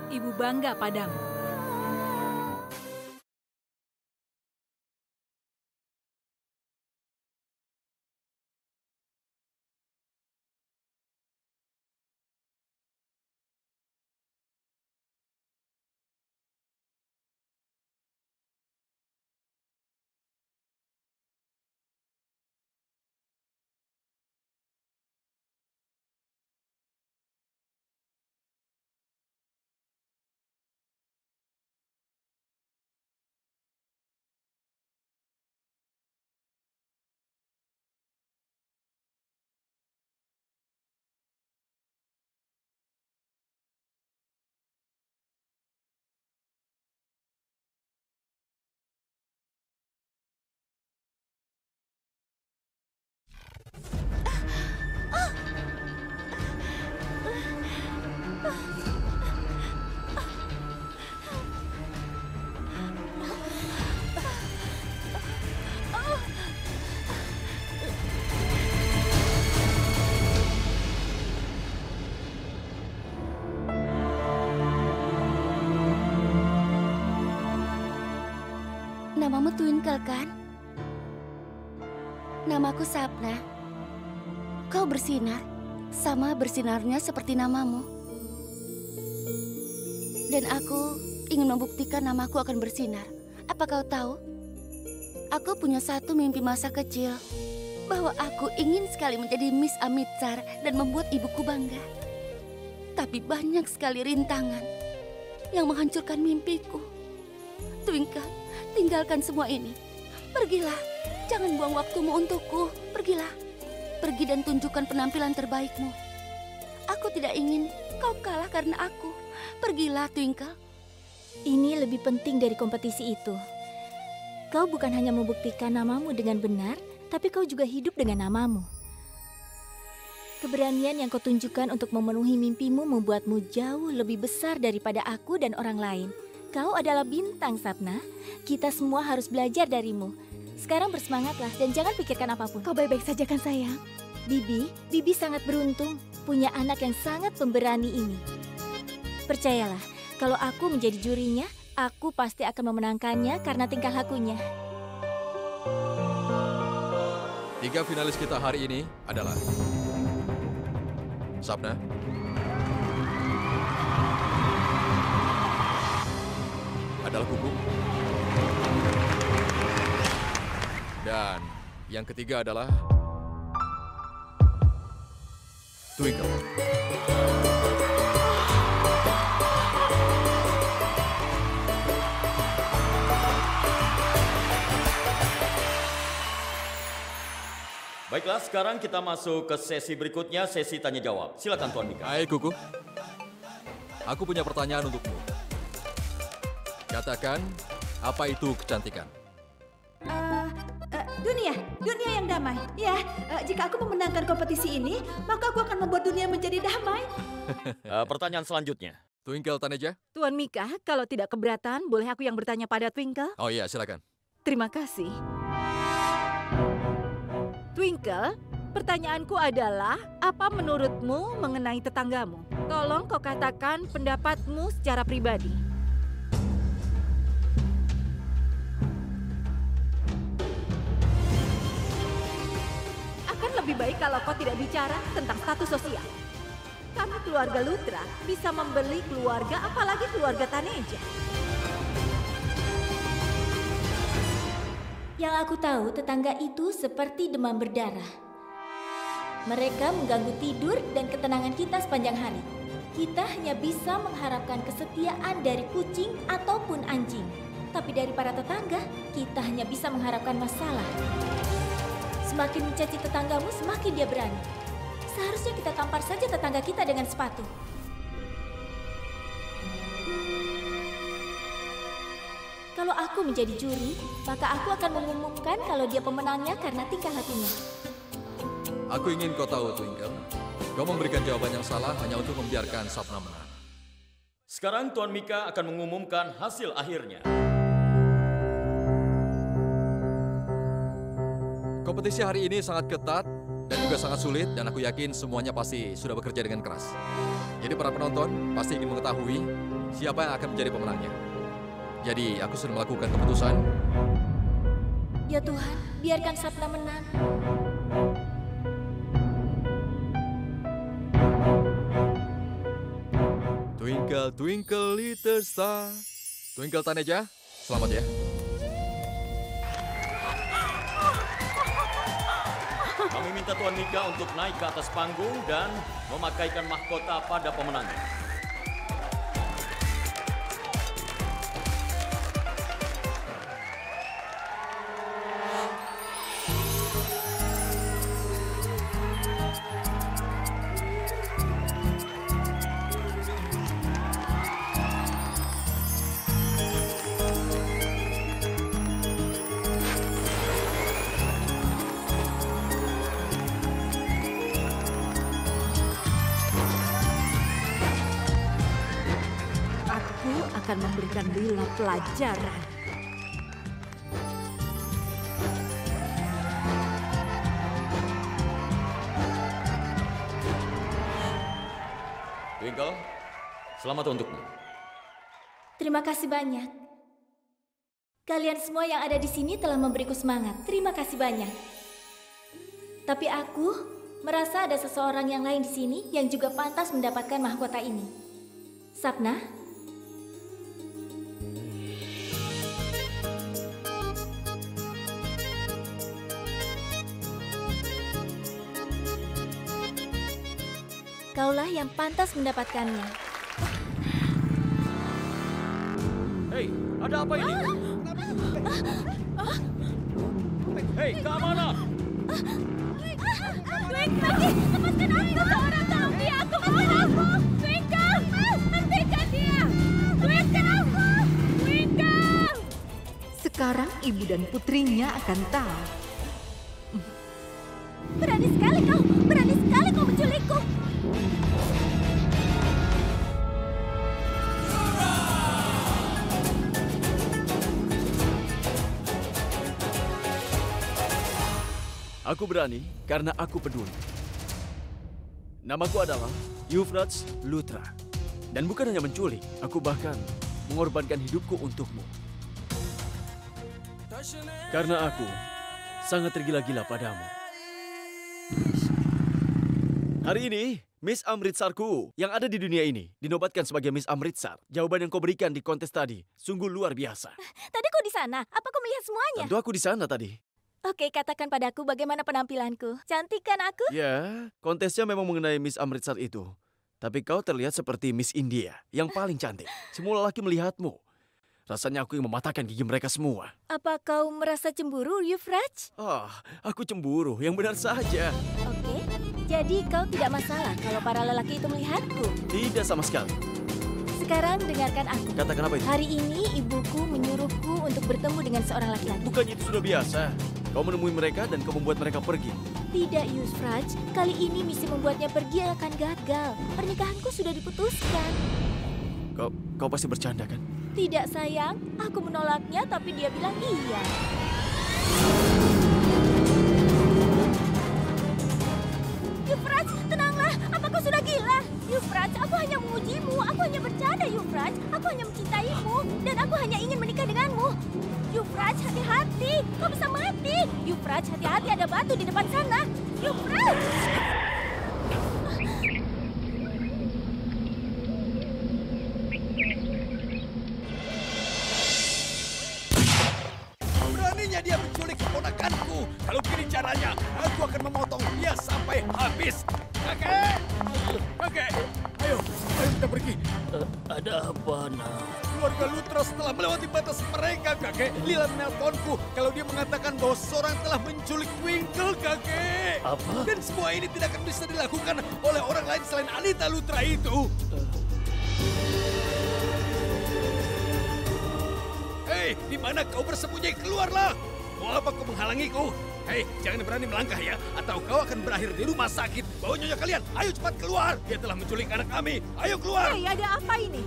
Speaker 1: Ibu bangga padamu.
Speaker 5: Namamu Twinkle, kan? Namaku Sapna. Kau bersinar, sama bersinarnya seperti namamu. Dan aku ingin membuktikan namaku akan bersinar. Apa kau tahu? Aku punya satu mimpi masa kecil, bahwa aku ingin sekali menjadi Miss Amitsar dan membuat ibuku bangga. Tapi banyak sekali rintangan yang menghancurkan mimpiku. Twinkle, tinggalkan semua ini. Pergilah, jangan buang waktumu untukku. Pergilah, pergi dan tunjukkan penampilan terbaikmu. Aku tidak ingin kau kalah karena aku. Pergilah, Twinkle.
Speaker 4: Ini lebih penting dari kompetisi itu. Kau bukan hanya membuktikan namamu dengan benar, tapi kau juga hidup dengan namamu. Keberanian yang kau tunjukkan untuk memenuhi mimpimu membuatmu jauh lebih besar daripada aku dan orang lain. Kau adalah bintang, Sapna. Kita semua harus belajar darimu. Sekarang bersemangatlah dan jangan pikirkan apapun.
Speaker 6: Kau baik-baik saja kan, sayang?
Speaker 4: Bibi sangat beruntung punya anak yang sangat pemberani ini. Percayalah, kalau aku menjadi jurinya, aku pasti akan memenangkannya karena tingkah lakunya.
Speaker 10: 3 finalis kita hari ini adalah Sapna, adalah Kuku, dan yang ketiga adalah Twinkle.
Speaker 9: Baiklah, sekarang kita masuk ke sesi berikutnya, sesi tanya jawab. Silakan Tuan Mika.
Speaker 10: Hai Kuku, aku punya pertanyaan untukmu. Katakan, apa itu kecantikan?
Speaker 6: Dunia yang damai. Ya, jika aku memenangkan kompetisi ini, maka aku akan membuat dunia menjadi damai.
Speaker 9: Pertanyaan selanjutnya.
Speaker 10: Twinkle Taneja?
Speaker 6: Tuan Mika, kalau tidak keberatan, boleh aku yang bertanya pada Twinkle?
Speaker 10: Oh iya, silakan.
Speaker 6: Terima kasih. Twinkle, pertanyaanku adalah, apa menurutmu mengenai tetanggamu? Tolong kau katakan pendapatmu secara pribadi. Akan lebih baik kalau kau tidak bicara tentang status sosial. Kami keluarga Lutra bisa membeli keluarga, apalagi keluarga Taneja.
Speaker 4: Yang aku tahu, tetangga itu seperti demam berdarah. Mereka mengganggu tidur dan ketenangan kita sepanjang hari. Kita hanya bisa mengharapkan kesetiaan dari kucing ataupun anjing. Tapi dari para tetangga, kita hanya bisa mengharapkan masalah. Semakin mencaci tetanggamu, semakin dia berani. Seharusnya kita tampar saja tetangga kita dengan sepatu. Kalau aku menjadi juri, maka aku akan mengumumkan kalau dia pemenangnya karena tingkah lakunya.
Speaker 10: Aku ingin kau tahu, Twinkle. Kau memberikan jawaban yang salah hanya untuk membiarkan Sapna menang.
Speaker 9: Sekarang Tuan Mika akan mengumumkan hasil akhirnya.
Speaker 10: Kompetisi hari ini sangat ketat dan juga sangat sulit, dan aku yakin semuanya pasti sudah bekerja dengan keras. Jadi para penonton pasti ingin mengetahui siapa yang akan menjadi pemenangnya. Jadi aku sudah melakukan keputusan.
Speaker 4: Ya Tuhan, biarkan Sapna menang.
Speaker 10: Twinkle, twinkle, little star. Twinkle Taneja, selamat ya.
Speaker 9: Kami minta Tuan Mika untuk naik ke atas panggung dan memakaikan mahkota pada pemenangnya.
Speaker 6: Akan memberikan Lila pelajaran.
Speaker 9: Twinkle, selamat untukmu.
Speaker 4: Terima kasih banyak. Kalian semua yang ada di sini telah memberiku semangat. Terima kasih banyak. Tapi aku merasa ada seseorang yang lain di sini yang juga pantas mendapatkan mahkota ini. Sapna? Kaulah yang pantas mendapatkannya.
Speaker 9: Hei, ada apa ini? Hei, keamanan!
Speaker 4: Twinkle, lepaskan aku! Seorang zombie, aku mau! Twinkle, hentikan dia! Lepaskan aku! Twinkle!
Speaker 6: Sekarang ibu dan putrinya akan tahu.
Speaker 4: Berani sekali kau menculikku.
Speaker 3: Aku berani karena aku peduli. Namaku adalah Euphrates Lutra. Dan bukan hanya menculik, aku bahkan mengorbankan hidupku untukmu. Karena aku sangat tergila-gila padamu. Hari ini, Miss Amritsarku yang ada di dunia ini dinobatkan sebagai Miss Amritsar. Jawaban yang kau berikan di kontes tadi sungguh luar biasa.
Speaker 4: Tadi kau di sana, apa kau melihat semuanya?
Speaker 3: Tentu aku di sana tadi.
Speaker 4: Oke, katakan padaku bagaimana penampilanku. Cantik kan aku?
Speaker 3: Ya, kontesnya memang mengenai Miss Amritsar itu. Tapi kau terlihat seperti Miss India yang paling cantik. Semua lelaki melihatmu. Rasanya aku yang mematahkan gigi mereka semua.
Speaker 4: Apa kau merasa cemburu, Euphrates?
Speaker 3: Aku cemburu, yang benar saja.
Speaker 4: Oke, jadi kau tidak masalah kalau para lelaki itu melihatku?
Speaker 3: Tidak sama sekali.
Speaker 4: Sekarang dengarkan aku.
Speaker 3: Katakan apa itu?
Speaker 4: Hari ini ibuku menyuruhku untuk bertemu dengan seorang laki-laki.
Speaker 3: Bukannya itu sudah biasa? Kau menemui mereka dan kau membuat mereka pergi.
Speaker 4: Tidak, Euphrates. Kali ini misi membuatnya pergi akan gagal. Pernikahanku sudah diputuskan.
Speaker 3: Kau pasti bercanda kan?
Speaker 4: Tidak, sayang. Aku menolaknya, tapi dia bilang iya. Euphrates, tenanglah. Apa kau sudah gila? Euphrates, aku hanya mengujimu. Aku hanya bercanda, Euphrates. Aku hanya mencintaimu. Dan aku hanya ingin menikah denganmu. Euphrates, hati-hati. Kau bisa mati. Euphrates, hati-hati. Ada batu di depan sana. Euphrates!
Speaker 7: Beraninya dia menculik keponakanku. Kalau begini caranya, aku akan memotong dia sampai habis. Kakek! Kakek! Ayo kita pergi.
Speaker 9: Ada apa, nak?
Speaker 7: Keluarga Lutra telah melewati batas mereka, kakek. Lila menelponku kalau dia mengatakan bahwa seorang telah menculik Twinkle, kakek.
Speaker 9: Apa?
Speaker 7: Dan semua ini tidak akan bisa dilakukan oleh orang lain selain Anita Lutra itu. Hei, di mana kau bersembunyi? Keluarlah! Mau apa kau menghalangiku? Hei, jangan berani melangkah ya, atau kau akan berakhir di rumah sakit. Bawa nyonya kalian, ayo cepat keluar. Dia telah menculik anak kami. Ayo keluar.
Speaker 6: Hei, ada apa ini?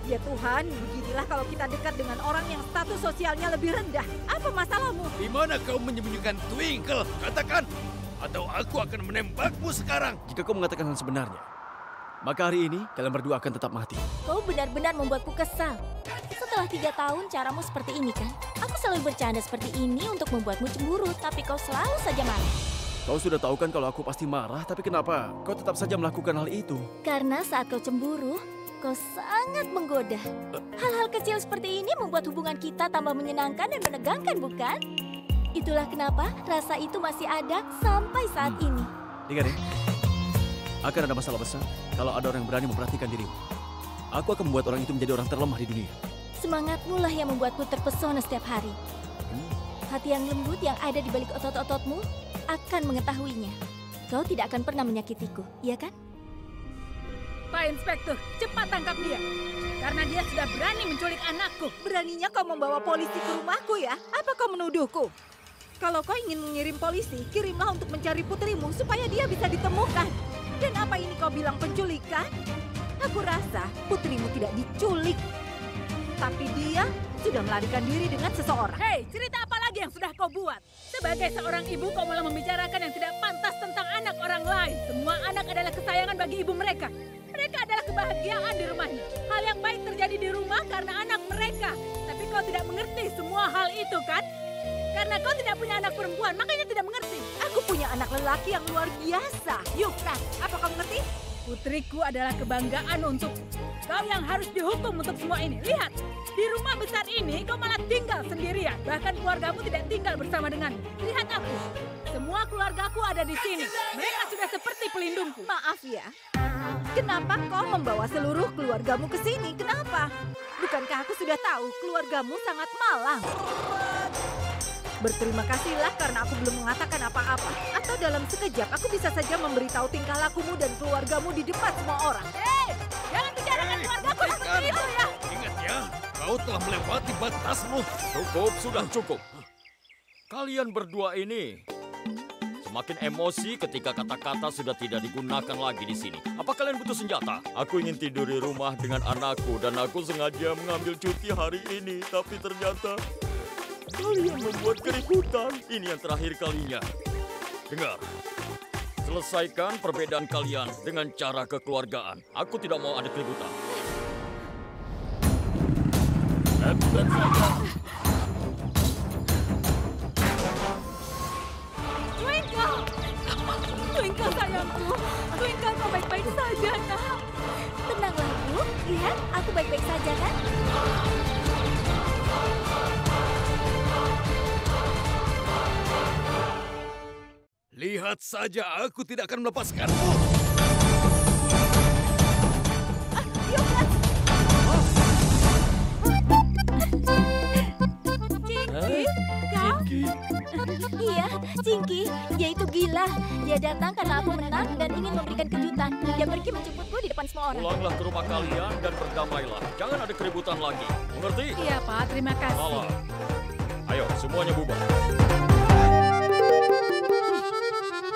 Speaker 6: Ya Tuhan, beginilah kalau kita dekat dengan orang yang status sosialnya lebih rendah. Apa masalahmu?
Speaker 7: Di mana kau menyembunyikan Twinkle? Katakan, atau aku akan menembakmu sekarang.
Speaker 3: Jika kau mengatakan hal sebenarnya, maka hari ini kalian berdua akan tetap mati.
Speaker 4: Kau benar-benar membuatku kesal. Setelah 3 tahun caramu seperti ini kan? Aku selalu bercanda seperti ini untuk membuatmu cemburu, tapi kau selalu saja marah.
Speaker 3: Kau sudah tahu kan kalau aku pasti marah, tapi kenapa kau tetap saja melakukan hal itu?
Speaker 4: Karena saat kau cemburu, kau sangat menggoda. Hal-hal kecil seperti ini membuat hubungan kita tambah menyenangkan dan menegangkan, bukan? Itulah kenapa rasa itu masih ada sampai saat ini.
Speaker 3: Dengar ya, akan ada masalah besar kalau ada orang yang berani memperhatikan dirimu. Aku akan membuat orang itu menjadi orang terlemah di dunia.
Speaker 4: Semangatmu lah yang membuatku terpesona setiap hari. Hati yang lembut yang ada di balik otot-ototmu akan mengetahuinya. Kau tidak akan pernah menyakitiku, iya kan?
Speaker 1: Pak Inspektur, cepat tangkap dia. Karena dia sudah berani menculik anakku.
Speaker 6: Beraninya kau membawa polisi ke rumahku ya? Apa kau menuduhku? Kalau kau ingin mengirim polisi, kirimlah untuk mencari putrimu supaya dia bisa ditemukan. Dan apa ini kau bilang penculikan? Aku rasa putrimu tidak diculik. Tapi dia sudah melarikan diri dengan seseorang.
Speaker 1: Hei, cerita apa lagi yang sudah kau buat? Sebagai seorang ibu, kau malah membicarakan yang tidak pantas tentang anak orang lain. Semua anak adalah kesayangan bagi ibu mereka. Mereka adalah kebahagiaan di rumahnya. Hal yang baik terjadi di rumah karena anak mereka. Tapi kau tidak mengerti semua hal itu, kan? Karena kau tidak punya anak perempuan, makanya tidak mengerti.
Speaker 6: Aku punya anak lelaki yang luar biasa. Euphrates, apa kau mengerti?
Speaker 1: Putriku adalah kebanggaan untuk kau yang harus dihukum untuk semua ini. Lihat, di rumah besar ini kau malah tinggal sendirian. Bahkan keluargamu tidak tinggal bersama denganmu. Lihat aku, semua keluargaku ada di sini. Mereka sudah seperti pelindungku.
Speaker 6: Maaf ya, kenapa kau membawa seluruh keluargamu ke sini? Kenapa? Bukankah aku sudah tahu keluargamu sangat malang? Berterima kasihlah karena aku belum mengatakan apa-apa. Atau dalam sekejap aku bisa saja memberitahu tingkah lakumu dan keluargamu di depan semua orang.
Speaker 1: Hei, jangan bicarakan keluargaku seperti itu ya.
Speaker 7: Ingat ya, kau telah melewati batasmu.
Speaker 9: Cukup, sudah cukup. Kalian berdua ini semakin emosi ketika kata-kata sudah tidak digunakan lagi di sini. Apa kalian butuh senjata? Aku ingin tidur di rumah dengan anakku dan aku sengaja mengambil cuti hari ini. Tapi ternyata kalian membuat keributan. Ini yang terakhir kalinya. Dengar, selesaikan perbedaan kalian dengan cara kekeluargaan. Aku tidak mau ada keributan.
Speaker 1: Twinkle sayangku, Twinkle kau baik-baik saja nak.
Speaker 4: Tenanglah, Bu. Lihat, aku baik-baik saja kan?
Speaker 7: Lihat saja, aku tidak akan melepaskanmu.
Speaker 4: Iya, Cinky. Dia itu gila. Dia datang karena aku menang dan ingin memberikan kejutan. Dia pergi menjemputku di depan semua orang.
Speaker 9: Pulanglah ke rumah kalian dan berdamailah. Jangan ada keributan lagi. Mengerti?
Speaker 1: Iya, Pak. Terima kasih.
Speaker 9: Salah. Ayo, semuanya bubar.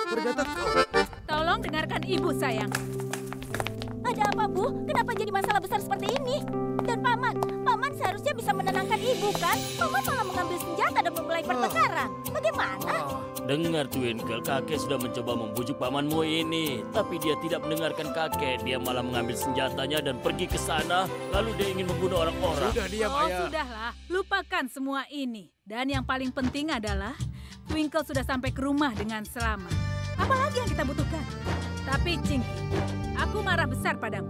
Speaker 7: Ternyata kau.
Speaker 1: Tolong dengarkan ibu, sayang.
Speaker 4: Ada apa, Bu? Kenapa jadi masalah besar seperti ini? Dan Paman seharusnya bisa menenangkan ibu kan? Paman malah mengambil senjata dan memulai pertengkaran. Bagaimana?
Speaker 11: Dengar Twinkle, kakek sudah mencoba membujuk pamanmu ini. Tapi dia tidak mendengarkan kakek. Dia malah mengambil senjatanya dan pergi ke sana. Lalu dia ingin membunuh orang-orang.
Speaker 7: Sudah diam, Ayah.
Speaker 1: Sudahlah. Lupakan semua ini. Dan yang paling penting adalah Twinkle sudah sampai ke rumah dengan selamat. Apalagi yang kita butuhkan? Tapi Cinky, aku marah besar padamu.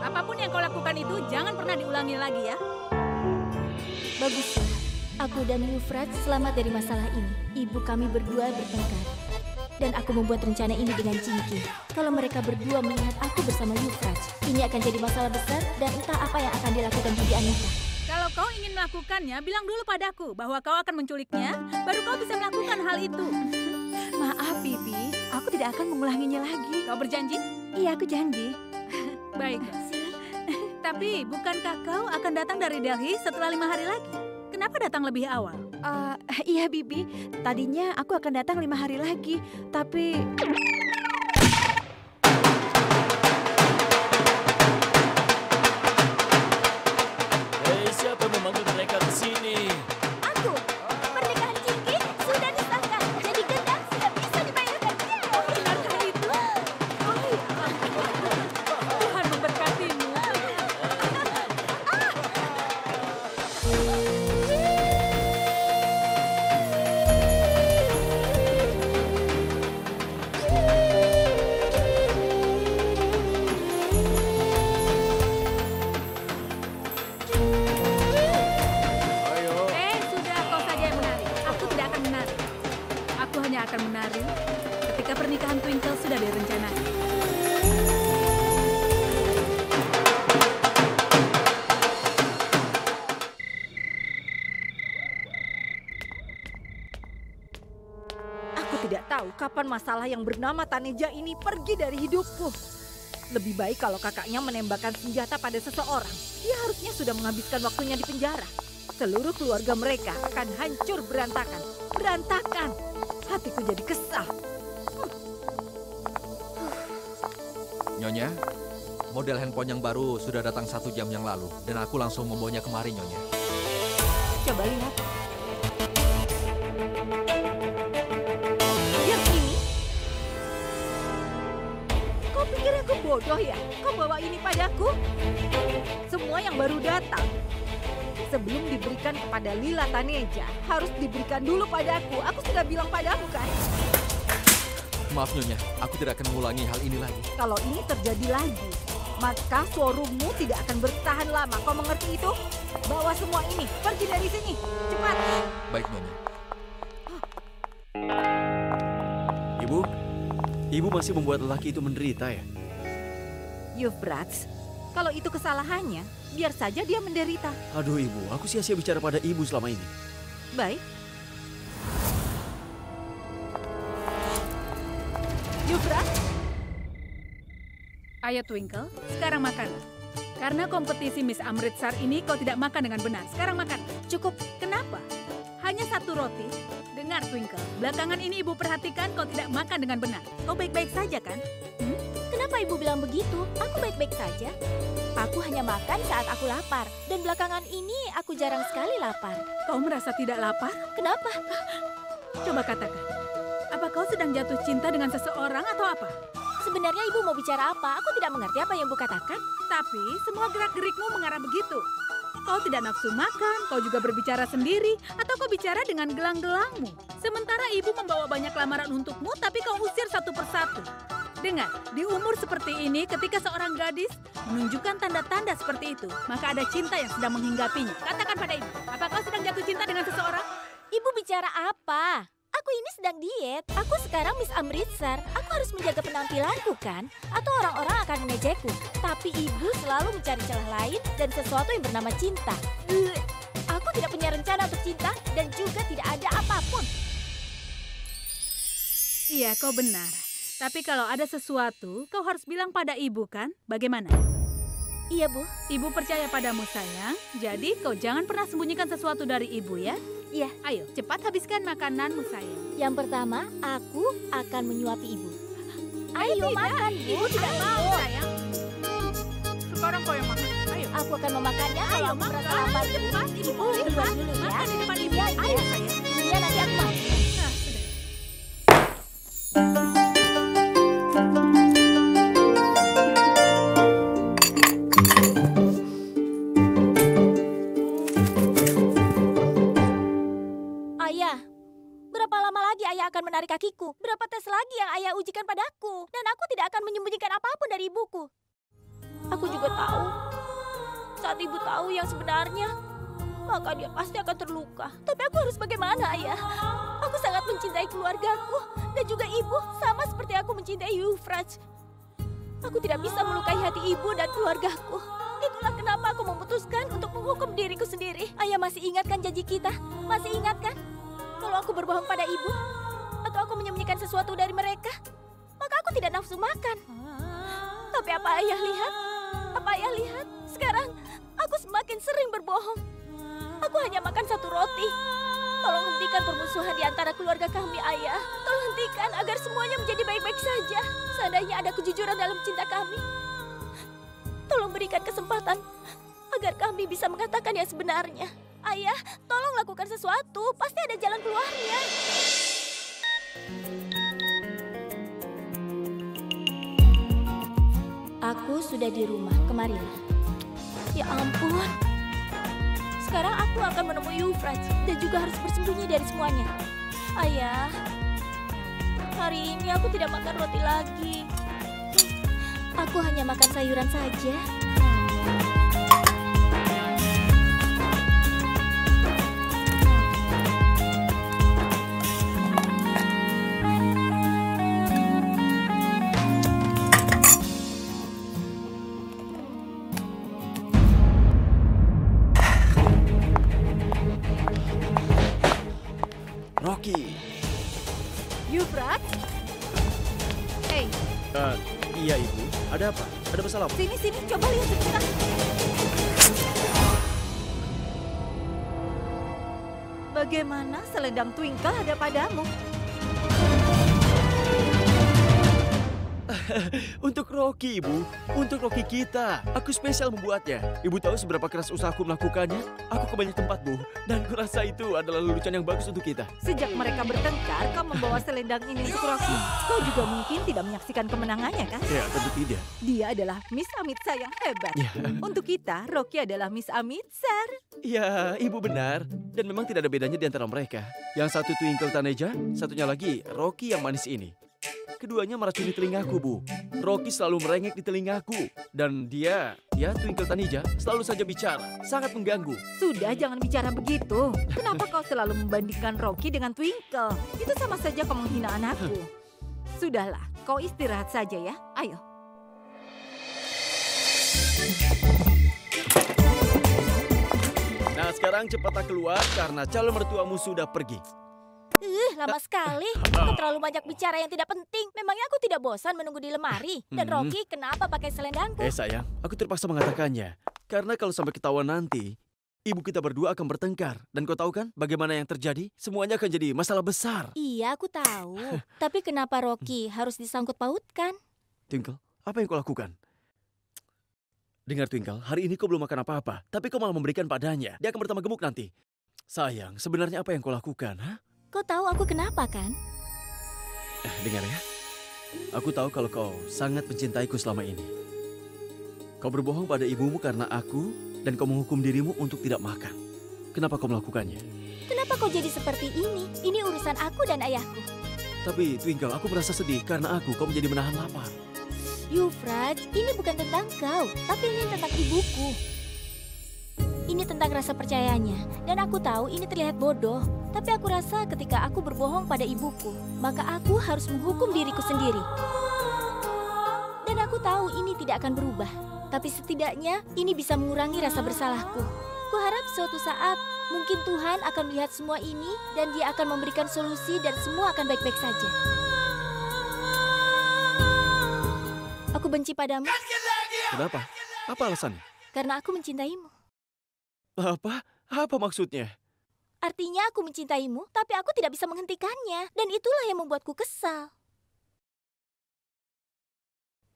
Speaker 1: Apapun yang kau lakukan itu jangan pernah diulangi lagi ya.
Speaker 4: Baguslah. Aku dan Euphrates selamat dari masalah ini. Ibu kami berdua bertengkar. Dan aku membuat rencana ini dengan Cinky. Kalau mereka berdua melihat aku bersama Euphrates, ini akan jadi masalah besar dan entah apa yang akan dilakukan Bibi Anita.
Speaker 1: Kalau kau ingin melakukannya, bilang dulu padaku bahwa kau akan menculiknya, baru kau bisa melakukan hal itu.
Speaker 6: Maaf, Bibi. Aku tidak akan mengulanginya lagi.
Speaker 1: Kau berjanji?
Speaker 6: Iya, aku janji.
Speaker 1: Baiklah. Tapi bukankah kau akan datang dari Delhi setelah 5 hari lagi? Kenapa datang lebih awal?
Speaker 6: Iya, Bibi. Tadinya aku akan datang 5 hari lagi, tapi...
Speaker 11: Hei, siapa yang memanggil mereka ke sini?
Speaker 4: Aku. Pernikahan Cinky sudah disahkan. Jadi gendang sudah bisa dibayarkan.
Speaker 1: Benarkah itu? Oh iya. Tuhan memberkatimu. Sudah kau saja yang menari. Aku tidak akan menari. Aku hanya akan menari ketika pernikahan Twinkle sudah direncanakan.
Speaker 6: Aku tidak tahu kapan masalah yang bernama Taneja ini pergi dari hidupku. Lebih baik kalau kakaknya menembakkan senjata pada seseorang. Dia harusnya sudah menghabiskan waktunya di penjara. Seluruh keluarga mereka akan hancur berantakan. Berantakan. Hatiku jadi kesal.
Speaker 10: Nyonya, model handphone yang baru sudah datang 1 jam yang lalu. Dan aku langsung membawanya kemari, Nyonya.
Speaker 6: Coba lihat. Yang ini? Kau pikir aku bodoh ya? Kau bawa ini padaku? Semua yang baru datang sebelum diberikan kepada Lila Taneja harus diberikan dulu padaku. Aku sudah bilang padamu kan?
Speaker 10: Maaf, Nyonya. Aku tidak akan mengulangi hal ini lagi.
Speaker 6: Kalau ini terjadi lagi, maka showroommu tidak akan bertahan lama. Kau mengerti itu? Bawa semua ini. Pergi dari sini. Cepat.
Speaker 10: Baik, Nyonya.
Speaker 3: Ibu masih membuat lelaki itu menderita ya?
Speaker 6: Euphrates, kalau itu kesalahannya, biar saja dia menderita.
Speaker 3: Aduh ibu, aku sia-sia bicara pada ibu selama ini.
Speaker 6: Baik. Euphrates,
Speaker 1: Ayo Twinkle, sekarang makan. Karena kompetisi Miss Amritsar ini kau tidak makan dengan benar. Sekarang makan.
Speaker 4: Cukup.
Speaker 1: Kenapa? Hanya satu roti. Dengar, Twinkle. Belakangan ini ibu perhatikan kau tidak makan dengan benar. Kau baik-baik saja kan?
Speaker 4: Kenapa ibu bilang begitu? Aku baik-baik saja. Aku hanya makan saat aku lapar. Dan belakangan ini aku jarang sekali lapar.
Speaker 1: Kau merasa tidak lapar?
Speaker 4: Kenapa?
Speaker 1: Coba katakan. Apa kau sedang jatuh cinta dengan seseorang atau apa?
Speaker 4: Sebenarnya ibu mau bicara apa? Aku tidak mengerti apa yang ibu katakan.
Speaker 1: Tapi semua gerak-gerikmu mengarah begitu. Kau tidak nafsu makan, kau juga berbicara sendiri, atau kau bicara dengan gelang-gelangmu. Sementara ibu membawa banyak lamaran untukmu, tapi kau usir satu persatu. Dengar, di umur seperti ini, ketika seorang gadis menunjukkan tanda-tanda seperti itu, maka ada cinta yang sedang menghinggapinya. Katakan pada ibu, apa kau sedang jatuh cinta dengan seseorang?
Speaker 4: Ibu bicara apa? Aku ini sedang diet. Aku sekarang Miss Amritsar. Aku harus menjaga penampilanku kan? Atau orang-orang akan mengejekku. Tapi ibu selalu mencari celah lain dan sesuatu yang bernama cinta. Aku tidak punya rencana untuk cinta dan juga tidak ada apapun.
Speaker 1: Iya, kau benar. Tapi kalau ada sesuatu, kau harus bilang pada ibu kan? Bagaimana?
Speaker 4: Iya, Bu.
Speaker 1: Ibu percaya padamu, sayang. Jadi kau jangan pernah sembunyikan sesuatu dari ibu ya.
Speaker 4: Iya.
Speaker 1: Ayo, cepat habiskan makananmu, sayang.
Speaker 4: Yang pertama, aku akan menyuapi ibu. Ayo makan, Bu.
Speaker 1: Ibu tidak mau, sayang. Sekarang kau yang makan. Ayo.
Speaker 4: Aku akan memakannya kalau aku merasa lapar.
Speaker 1: Cepat, ibu
Speaker 4: duluan dulu ya.
Speaker 1: Makan di depan ibu.
Speaker 4: Iya,
Speaker 1: Ayo, sayang.
Speaker 4: Iya, nanti aku makan.
Speaker 1: Nah, sudah.
Speaker 4: Ayah, berapa lama lagi ayah akan menarik kakiku? Berapa tes lagi yang ayah ujikan padaku? Dan aku tidak akan menyembunyikan apapun dari ibuku. Aku juga tahu, saat ibu tahu yang sebenarnya, maka dia pasti akan terluka. Tapi aku harus bagaimana, ayah? Aku sangat mencintai keluargaku dan juga ibu, sama seperti aku mencintai Euphrates. Aku tidak bisa melukai hati ibu dan keluargaku. Itulah kenapa aku memutuskan untuk menghukum diriku sendiri. Ayah masih ingat kan janji kita? Masih ingat kan? Kalau aku berbohong pada ibu, atau aku menyembunyikan sesuatu dari mereka, maka aku tidak nafsu makan. Tapi apa ayah lihat? Apa ayah lihat? Sekarang aku semakin sering berbohong. Aku hanya makan satu roti. Tolong hentikan permusuhan di antara keluarga kami, ayah. Tolong hentikan agar semuanya menjadi baik-baik saja. Seandainya ada kejujuran dalam cinta kami, tolong berikan kesempatan agar kami bisa mengatakan yang sebenarnya. Ayah, tolong lakukan sesuatu. Pasti ada jalan keluarnya. Aku sudah di rumah, kemarilah. Ya ampun. Sekarang aku akan menemui Euphrates dan juga harus bersembunyi dari semuanya. Ayah, hari ini aku tidak makan roti lagi. Aku hanya makan sayuran saja.
Speaker 3: Rocky.
Speaker 6: Euphrates? Hei,
Speaker 3: Iya, Ibu. Ada apa? Ada masalah apa?
Speaker 6: sini, coba lihat sebentar. Bagaimana selendang Twinkle ada padamu?
Speaker 3: Untuk Rocky, Ibu. Untuk Rocky kita. Aku spesial membuatnya. Ibu tahu seberapa keras usahaku melakukannya? Aku ke banyak tempat, Bu. Dan kurasa itu adalah lelucon yang bagus untuk kita.
Speaker 6: Sejak mereka bertengkar, kau membawa selendang ini untuk Rocky. Kau juga mungkin tidak menyaksikan kemenangannya, kan?
Speaker 3: Ya, tentu tidak.
Speaker 6: Dia adalah Miss Amritsar yang hebat.
Speaker 3: Ya.
Speaker 6: Untuk kita, Rocky adalah Miss Amritsar.
Speaker 3: Ya, Ibu benar. Dan memang tidak ada bedanya di antara mereka. Yang satu Twinkle Taneja, satunya lagi Rocky yang manis ini. Keduanya meracuni telingaku, Bu. Rocky selalu merengek di telingaku. Dan dia Twinkle Taneja, selalu saja bicara. Sangat mengganggu.
Speaker 6: Sudah, jangan bicara begitu. Kenapa kau selalu membandingkan Rocky dengan Twinkle? Itu sama saja kau menghina anakku. Sudahlah, kau istirahat saja ya. Ayo.
Speaker 3: Nah, sekarang cepatlah keluar karena calon mertuamu sudah pergi.
Speaker 4: Lama sekali. Kau terlalu banyak bicara yang tidak penting. Memangnya aku tidak bosan menunggu di lemari? Dan Rocky, kenapa pakai selendangku?
Speaker 3: Sayang, aku terpaksa mengatakannya. Karena kalau sampai ketahuan nanti, ibu kita berdua akan bertengkar. Dan kau tahu kan bagaimana yang terjadi? Semuanya akan jadi masalah besar.
Speaker 4: Iya, aku tahu. Tapi kenapa Rocky harus disangkut pautkan?
Speaker 3: Twinkle, apa yang kau lakukan? Dengar Twinkle, hari ini kau belum makan apa-apa. Tapi kau malah memberikan padanya. Dia akan bertambah gemuk nanti. Sayang, sebenarnya apa yang kau lakukan?
Speaker 4: Kau tahu aku kenapa kan?
Speaker 3: Dengar ya. Aku tahu kalau kau sangat mencintaiku selama ini. Kau berbohong pada ibumu karena aku dan kau menghukum dirimu untuk tidak makan. Kenapa kau melakukannya?
Speaker 4: Kenapa kau jadi seperti ini? Ini urusan aku dan ayahku.
Speaker 3: Tapi Twinkle, aku merasa sedih karena kau menjadi menahan lapar.
Speaker 4: Yufraj, ini bukan tentang kau, tapi ini tentang ibuku. Ini tentang rasa percayanya, dan aku tahu ini terlihat bodoh. Tapi aku rasa ketika aku berbohong pada ibuku, maka aku harus menghukum diriku sendiri. Dan aku tahu ini tidak akan berubah. Tapi setidaknya ini bisa mengurangi rasa bersalahku. Kuharap suatu saat mungkin Tuhan akan melihat semua ini dan Dia akan memberikan solusi dan semua akan baik-baik saja. Aku benci padamu.
Speaker 3: Kenapa? Apa alasannya?
Speaker 4: Karena aku mencintaimu.
Speaker 3: Apa? Apa maksudnya?
Speaker 4: Artinya aku mencintaimu, tapi aku tidak bisa menghentikannya. Dan itulah yang membuatku kesal.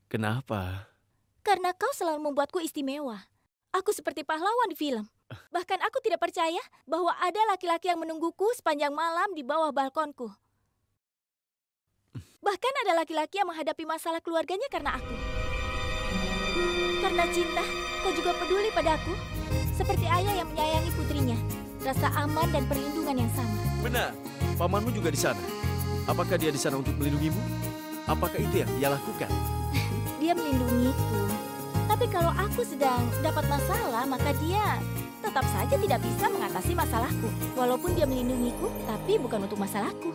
Speaker 3: Kenapa?
Speaker 4: Karena kau selalu membuatku istimewa. Aku seperti pahlawan di film. Bahkan aku tidak percaya bahwa ada laki-laki yang menungguku sepanjang malam di bawah balkonku. Bahkan ada laki-laki yang menghadapi masalah keluarganya karena aku. Karena cinta, kau juga peduli padaku. Seperti ayah yang menyayangi putrinya. Rasa aman dan perlindungan yang sama.
Speaker 3: Benar. Pamanmu juga di sana. Apakah dia di sana untuk melindungimu? Apakah itu yang dia lakukan?
Speaker 4: Dia melindungiku. Tapi kalau aku sedang dapat masalah, maka dia tetap saja tidak bisa mengatasi masalahku. Walaupun dia melindungiku, tapi bukan untuk masalahku.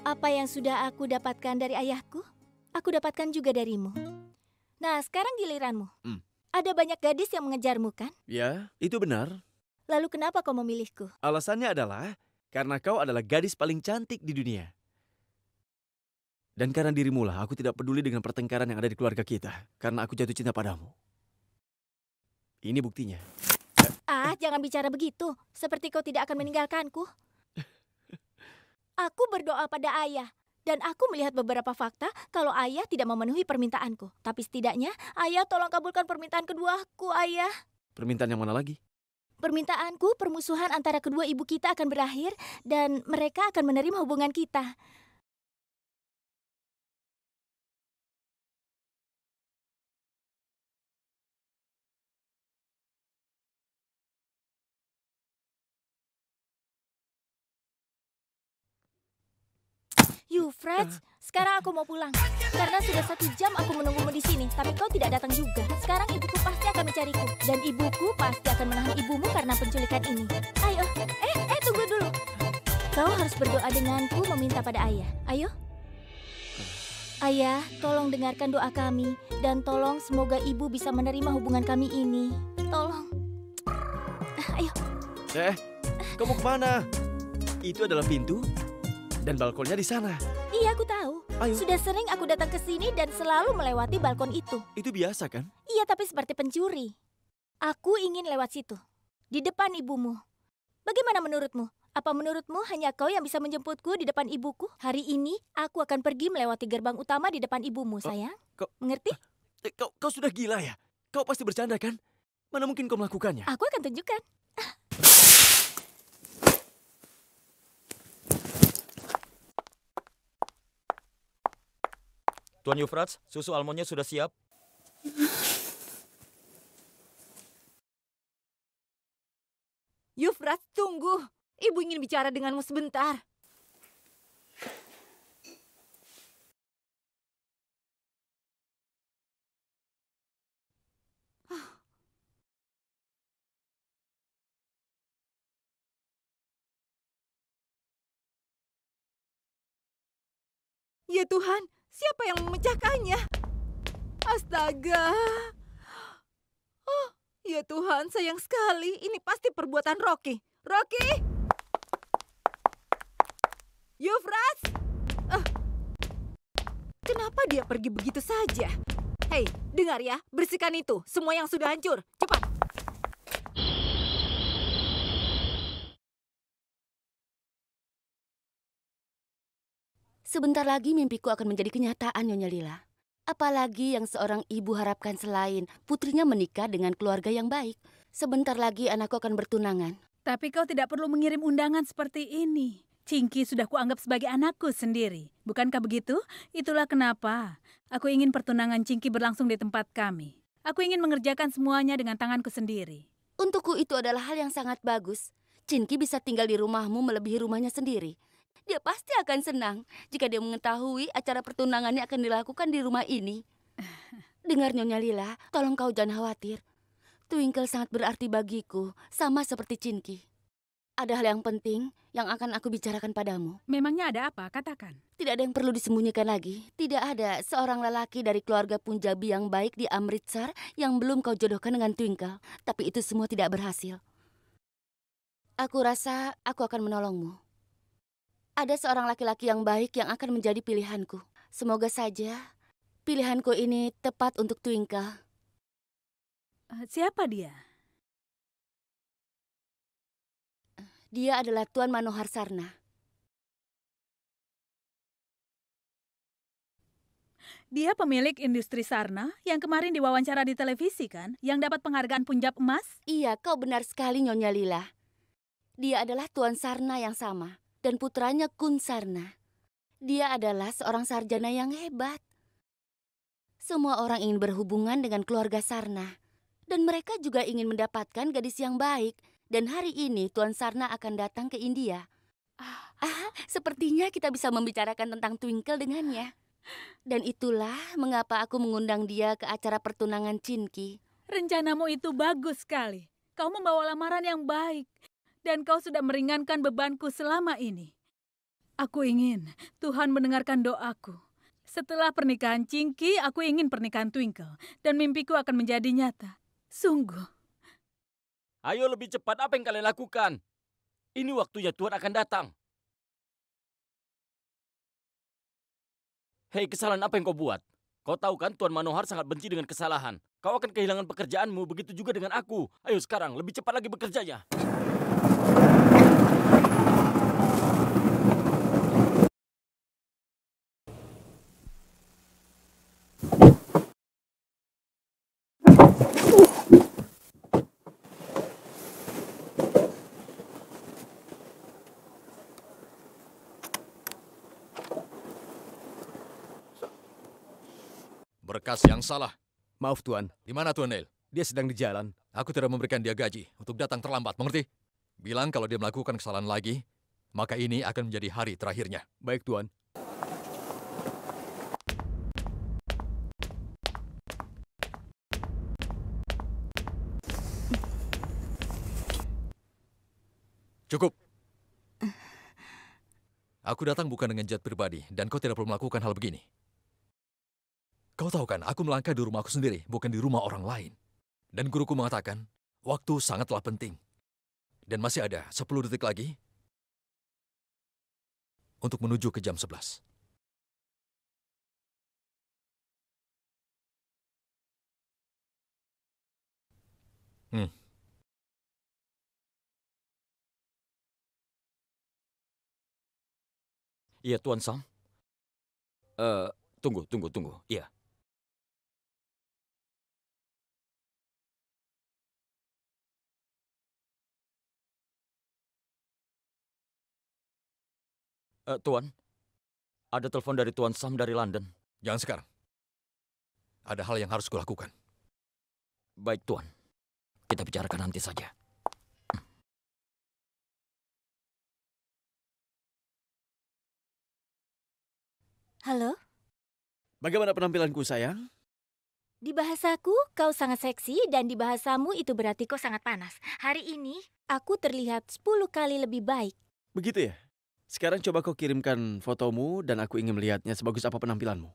Speaker 4: Apa yang sudah aku dapatkan dari ayahku, aku dapatkan juga darimu. Nah, sekarang giliranmu. Ada banyak gadis yang mengejarmu, kan?
Speaker 3: Ya, itu benar.
Speaker 4: Lalu kenapa kau memilihku?
Speaker 3: Alasannya adalah karena kau adalah gadis paling cantik di dunia. Dan karena dirimu lah, aku tidak peduli dengan pertengkaran yang ada di keluarga kita. Karena aku jatuh cinta padamu. Ini buktinya.
Speaker 4: Jangan bicara begitu. Seperti kau tidak akan meninggalkanku. Aku berdoa pada ayah. Dan aku melihat beberapa fakta kalau ayah tidak memenuhi permintaanku. Tapi setidaknya, ayah tolong kabulkan permintaan keduaku, ayah.
Speaker 3: Permintaan yang mana lagi?
Speaker 4: Permintaanku, permusuhan antara kedua ibu kita akan berakhir. Dan mereka akan menerima hubungan kita. Yufraj, sekarang aku mau pulang. Karena sudah 1 jam aku menunggumu di sini, tapi kau tidak datang juga. Sekarang ibuku pasti akan mencariku. Dan ibuku pasti akan menahan ibumu karena penculikan ini. Ayo, tunggu dulu. Kau harus berdoa denganku meminta pada ayah. Ayo. Ayah, tolong dengarkan doa kami. Dan tolong semoga ibu bisa menerima hubungan kami ini. Tolong. Ayo.
Speaker 3: Kamu kemana? Itu adalah pintu. Dan balkonnya di sana.
Speaker 4: Iya, aku tahu.
Speaker 3: Ayo.
Speaker 4: Sudah sering aku datang ke sini dan selalu melewati balkon itu.
Speaker 3: Itu biasa kan?
Speaker 4: Iya, tapi seperti pencuri. Aku ingin lewat situ. Di depan ibumu. Bagaimana menurutmu? Apa menurutmu hanya kau yang bisa menjemputku di depan ibuku? Hari ini aku akan pergi melewati gerbang utama di depan ibumu, sayang. Mengerti?
Speaker 3: Kau sudah gila ya? Kau pasti bercanda kan? Mana mungkin kau melakukannya?
Speaker 4: Aku akan tunjukkan.
Speaker 9: Tuan Yufraj, susu almondnya sudah siap.
Speaker 6: Yufraj, tunggu. Ibu ingin bicara denganmu sebentar. Ya Tuhan, siapa yang memecahkannya? Astaga. Oh, ya Tuhan, sayang sekali. Ini pasti perbuatan Rocky. Rocky! Yufras! Kenapa dia pergi begitu saja? Hei, dengar ya, bersihkan itu. Semua yang sudah hancur. Cepat.
Speaker 5: Sebentar lagi mimpiku akan menjadi kenyataan, Nyonya Lila. Apalagi yang seorang ibu harapkan selain putrinya menikah dengan keluarga yang baik. Sebentar lagi anakku akan bertunangan.
Speaker 1: Tapi kau tidak perlu mengirim undangan seperti ini. Cingki sudah kuanggap sebagai anakku sendiri. Bukankah begitu? Itulah kenapa aku ingin pertunangan Cingki berlangsung di tempat kami. Aku ingin mengerjakan semuanya dengan tanganku sendiri.
Speaker 5: Untukku itu adalah hal yang sangat bagus. Cingki bisa tinggal di rumahmu melebihi rumahnya sendiri. Dia pasti akan senang jika dia mengetahui acara pertunangannya akan dilakukan di rumah ini. Dengar Nyonya Lila, tolong kau jangan khawatir. Twinkle sangat berarti bagiku, sama seperti Cingki. Ada hal yang penting yang akan aku bicarakan padamu.
Speaker 1: Memangnya ada apa? Katakan.
Speaker 5: Tidak ada yang perlu disembunyikan lagi. Tidak ada seorang lelaki dari keluarga Punjabi yang baik di Amritsar yang belum kau jodohkan dengan Twinkle. Tapi itu semua tidak berhasil. Aku rasa aku akan menolongmu. Ada seorang laki-laki yang baik yang akan menjadi pilihanku. Semoga saja pilihanku ini tepat untuk Twinkle.
Speaker 1: Siapa dia?
Speaker 5: Dia adalah Tuan Manohar Sarna.
Speaker 1: Dia pemilik industri Sarna yang kemarin diwawancara di televisi kan? Yang dapat penghargaan Punjab Emas?
Speaker 5: Iya, kau benar sekali Nyonya Lila. Dia adalah Tuan Sarna yang sama. Dan putranya Kun Sarna. Dia adalah seorang sarjana yang hebat. Semua orang ingin berhubungan dengan keluarga Sarna. Dan mereka juga ingin mendapatkan gadis yang baik. Dan hari ini Tuan Sarna akan datang ke India. Sepertinya kita bisa membicarakan tentang Twinkle dengannya. Dan itulah mengapa aku mengundang dia ke acara pertunangan Cingki.
Speaker 1: Rencanamu itu bagus sekali. Kau membawa lamaran yang baik. Dan kau sudah meringankan bebanku selama ini. Aku ingin Tuhan mendengarkan doaku. Setelah pernikahan Cingki, aku ingin pernikahan Twinkle. Dan mimpiku akan menjadi nyata. Sungguh.
Speaker 9: Ayo lebih cepat, apa yang kalian lakukan? Ini waktunya Tuhan akan datang. Hei, kesalahan apa yang kau buat? Kau tahu kan Tuan Manohar sangat benci dengan kesalahan. Kau akan kehilangan pekerjaanmu, begitu juga dengan aku. Ayo sekarang, lebih cepat lagi bekerjanya.
Speaker 10: Berkas yang salah.
Speaker 8: Maaf Tuan,
Speaker 10: Di mana Tuan Neil?
Speaker 8: dia sedang di jalan.
Speaker 10: Aku tidak memberikan dia gaji untuk datang terlambat, mengerti? Bilang kalau dia melakukan kesalahan lagi, maka ini akan menjadi hari terakhirnya.
Speaker 8: Baik Tuan.
Speaker 10: Cukup. Aku datang bukan dengan jet pribadi, dan kau tidak perlu melakukan hal begini. Kau tahu kan, aku melangkah di rumahku sendiri, bukan di rumah orang lain. Dan guruku mengatakan, waktu sangatlah penting. Dan masih ada 10 detik lagi untuk menuju ke jam 11.
Speaker 9: Iya, Tuan Sam. Tunggu. Iya. Tuan, ada telepon dari Tuan Sam dari London.
Speaker 10: Jangan sekarang. Ada hal yang harus kulakukan.
Speaker 9: Baik, Tuan. Kita bicarakan nanti saja.
Speaker 4: Halo?
Speaker 3: Bagaimana penampilanku, sayang?
Speaker 4: Di bahasaku, kau sangat seksi dan di bahasamu itu berarti kau sangat panas. Hari ini, aku terlihat 10 kali lebih baik.
Speaker 3: Begitu ya? Sekarang coba kau kirimkan fotomu dan aku ingin melihatnya sebagus apa penampilanmu.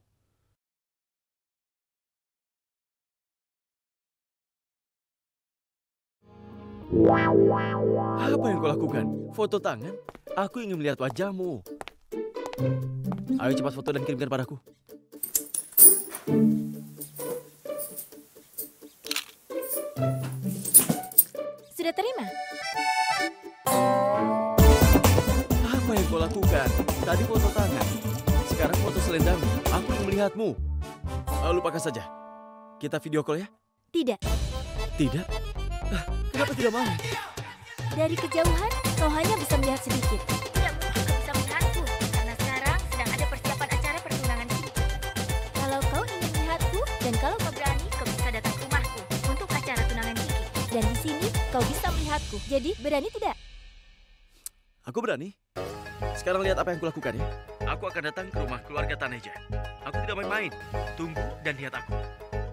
Speaker 3: Apa yang kau lakukan? Foto tangan? Aku ingin melihat wajahmu. Ayo cepat foto dan kirimkan padaku.
Speaker 4: Sudah terima?
Speaker 3: Apa yang kau lakukan? Tadi foto tangan, sekarang foto selendang. Aku yang melihatmu. Lupakan saja. Kita video call ya?
Speaker 4: Tidak.
Speaker 3: Tidak? Kenapa tidak mau?
Speaker 4: Dari kejauhan, kau hanya bisa melihat sedikit. Tidak mungkin kau bisa melihatku, karena sekarang sedang ada persiapan acara pertunangan Cinki. Kalau kau ingin melihatku, dan kalau kau berani, kau bisa datang ke rumahku untuk acara tunangan Cinki. Dan di sini, kau bisa melihatku. Jadi, berani tidak?
Speaker 3: Aku berani. Sekarang lihat apa yang kulakukan ya. Aku akan datang ke rumah keluarga Taneja. Aku tidak main-main. Tunggu dan lihat aku.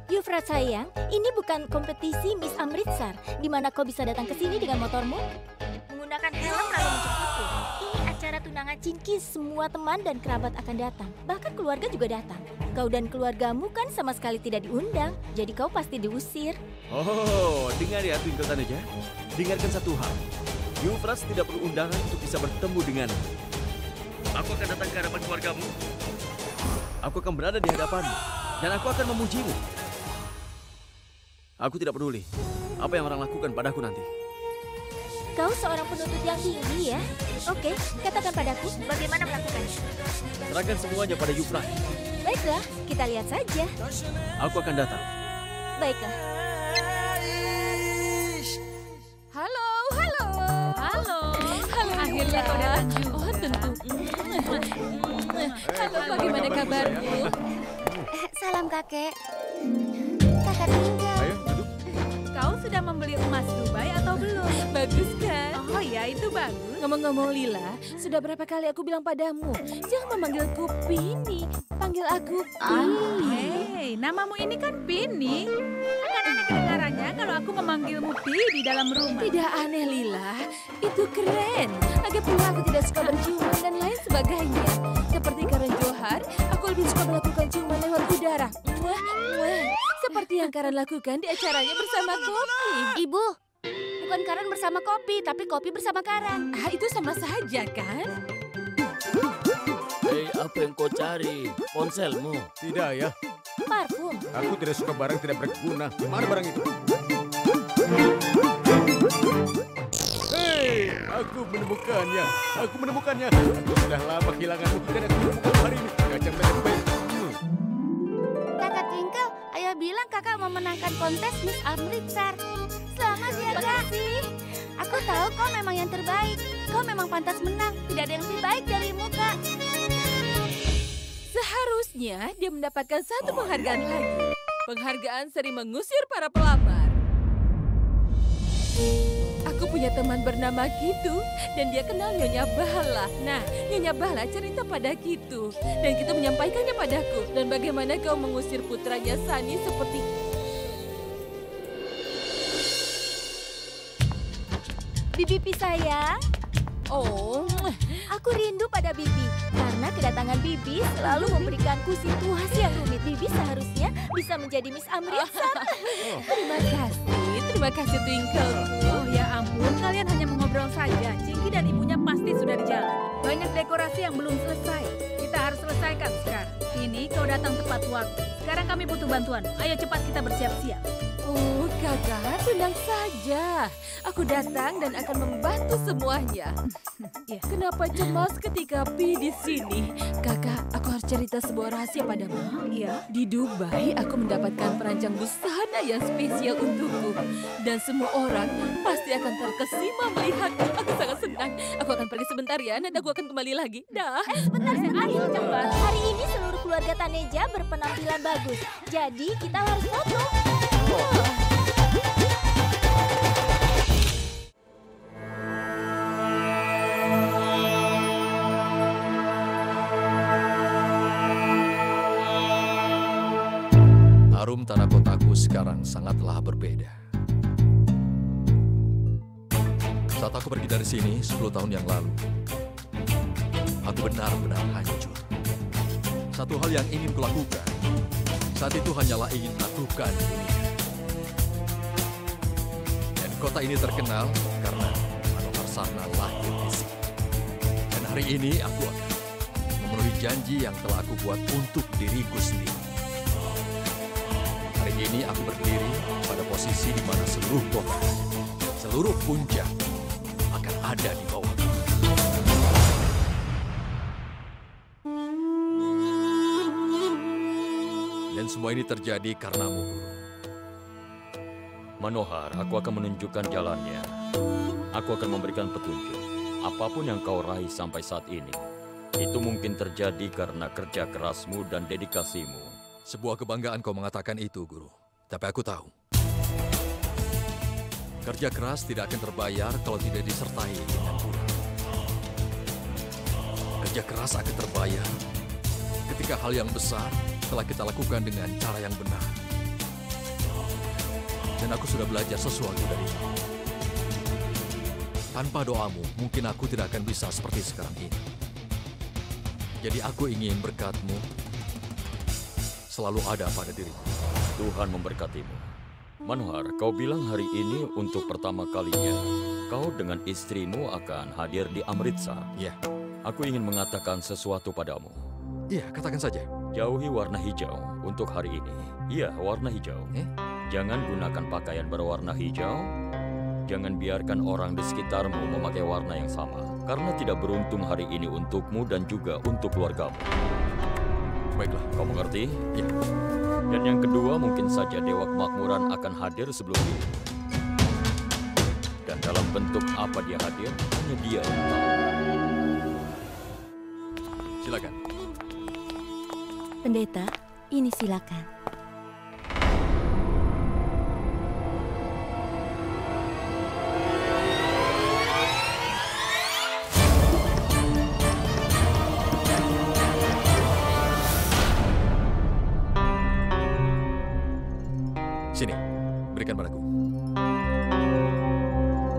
Speaker 4: Yufrat sayang, ini bukan kompetisi Miss Amritsar, di mana kau bisa datang ke sini dengan motormu, menggunakan helm lalu menjemputku. Ini acara tunangan Cinki, semua teman dan kerabat akan datang. Bahkan keluarga juga datang. Kau dan keluargamu kan sama sekali tidak diundang, jadi kau pasti diusir.
Speaker 3: Oh, dengar ya Twinkle Taneja. Dengarkan satu hal. Yufrat tidak perlu undangan untuk bisa bertemu denganmu. Aku akan datang ke hadapan keluargamu. Aku akan berada di hadapanmu. Dan aku akan memujimu. Aku tidak peduli apa yang orang lakukan padaku nanti.
Speaker 4: Kau seorang penuntut yang tinggi ya? Oke, katakan padaku bagaimana melakukannya.
Speaker 3: Serahkan semuanya pada Yufrat.
Speaker 4: Baiklah, kita lihat saja.
Speaker 3: Aku akan datang.
Speaker 4: Baiklah.
Speaker 2: Halo. Akhirnya kau datang juga. Oh, tentu. Halo, bagaimana kabarmu?
Speaker 5: Salam kakek. Kakak tinggal.
Speaker 10: Ayo, duduk.
Speaker 1: Kau sudah membeli emas Dubai atau belum?
Speaker 2: Bagus kan?
Speaker 1: Oh ya, itu bagus.
Speaker 2: Ngomong-ngomong Lila, sudah berapa kali aku bilang padamu, jangan memanggilku Pini, panggil aku Pi.
Speaker 1: Hei, namamu ini kan Pini. Akan aneh kedengarannya kalau aku memanggilmu Pi di dalam rumah.
Speaker 2: Tidak aneh Lila, itu keren. Lagi pula aku tidak suka berciuman dan lain sebagainya. Seperti Karen Johar, aku lebih suka melakukan ciuman lewat udara. Muah, muah. Seperti yang Karen lakukan di acaranya bersama Kopi.
Speaker 5: Ibu, bukan Karen bersama Kopi, tapi Kopi bersama Karen.
Speaker 2: Itu sama saja kan?
Speaker 11: Hei, apa yang kau cari? Ponselmu?
Speaker 10: Tidak ya,
Speaker 4: Parfum.
Speaker 10: aku tidak suka barang tidak berguna. Mana barang itu? Hei, aku menemukannya. Aku sudah lama kehilanganmu dan aku menemukanmu hari ini. Kacamata baikmu.
Speaker 5: Kakak Twinkle, ayah bilang kakak memenangkan kontes Miss Amritsar. Selamat ya kak. Aku tahu kau memang yang terbaik. Kau memang pantas menang. Tidak ada yang lebih baik darimu kak.
Speaker 2: Seharusnya dia mendapatkan satu penghargaan lagi. Penghargaan seri mengusir para pelamar. Aku punya teman bernama Gitu dan dia kenal Nyonya Bala. Nah, Nyonya Bala cerita pada Gitu dan Gitu menyampaikannya padaku. Dan bagaimana kau mengusir putranya Sani seperti...
Speaker 4: Bibi sayang,
Speaker 2: Oh,
Speaker 4: aku rindu pada Bibi. Karena kedatangan Bibi selalu memberikanku situasi yang rumit. Bibi seharusnya bisa menjadi Miss Amritsar.
Speaker 2: terima kasih Twinkle.
Speaker 1: Oh ya ampun, kalian hanya mengobrol saja. Cinki dan ibunya pasti sudah di jalan. Banyak dekorasi yang belum selesai. Kita harus selesaikan sekarang. Ini kau datang tepat waktu. Sekarang kami butuh bantuan. Ayo cepat kita bersiap-siap.
Speaker 2: Oh, kakak, tenang saja. Aku datang dan akan membantu semuanya.
Speaker 1: Ya.
Speaker 2: Kenapa cemas ketika Pi di sini? Kakak, aku harus cerita sebuah rahasia padamu.
Speaker 1: Iya.
Speaker 2: Di Dubai, aku mendapatkan perancang busana yang spesial untukku. Dan semua orang pasti akan terkesima melihatku. Aku sangat senang. Aku akan pergi sebentar ya, nanti aku akan kembali lagi. Dah.
Speaker 4: Sebentar, ayo cepat. Hari ini seluruh keluarga Taneja berpenampilan bagus. Jadi kita harus foto.
Speaker 10: Harum tanah kotaku sekarang sangatlah berbeda. Saat aku pergi dari sini 10 tahun yang lalu, aku benar-benar hancur. Satu hal yang ingin kulakukan saat itu hanyalah ingin menyatukan dunia. Dan kota ini terkenal karena Manohar Sarna lahir di sini. Dan hari ini aku akan memenuhi janji yang telah aku buat untuk diriku sendiri. Hari ini aku berdiri pada posisi di mana seluruh kota, seluruh puncak akan ada di bawah. Dan semua ini terjadi karenamu, Guru.
Speaker 9: Manohar, aku akan menunjukkan jalannya. Aku akan memberikan petunjuk. Apapun yang kau raih sampai saat ini, itu mungkin terjadi karena kerja kerasmu dan dedikasimu.
Speaker 10: Sebuah kebanggaan kau mengatakan itu, Guru. Tapi aku tahu, kerja keras tidak akan terbayar kalau tidak disertai dengan uang. Kerja keras akan terbayar ketika hal yang besar telah kita lakukan dengan cara yang benar. Dan aku sudah belajar sesuatu dari itu. Tanpa doamu, mungkin aku tidak akan bisa seperti sekarang ini. Jadi aku ingin berkat-Mu selalu ada pada diriku.
Speaker 9: Tuhan memberkatimu. Manohar, kau bilang hari ini untuk pertama kalinya kau dengan istrimu akan hadir di Amritsar.
Speaker 10: Ya.
Speaker 9: Aku ingin mengatakan sesuatu padamu.
Speaker 10: Iya, katakan saja.
Speaker 9: Jauhi warna hijau untuk hari ini. Iya, warna hijau. Jangan gunakan pakaian berwarna hijau. Jangan biarkan orang di sekitarmu memakai warna yang sama. Karena tidak beruntung hari ini untukmu dan juga untuk keluargamu.
Speaker 10: Baiklah.
Speaker 9: Kau mengerti?
Speaker 10: Ya.
Speaker 9: Dan yang kedua, mungkin saja Dewa Kemakmuran akan hadir sebelum ini. Dan dalam bentuk apa dia hadir, hanya dia yang tahu.
Speaker 10: Silakan.
Speaker 4: Pendeta, ini silakan.
Speaker 10: Sini, berikan padaku.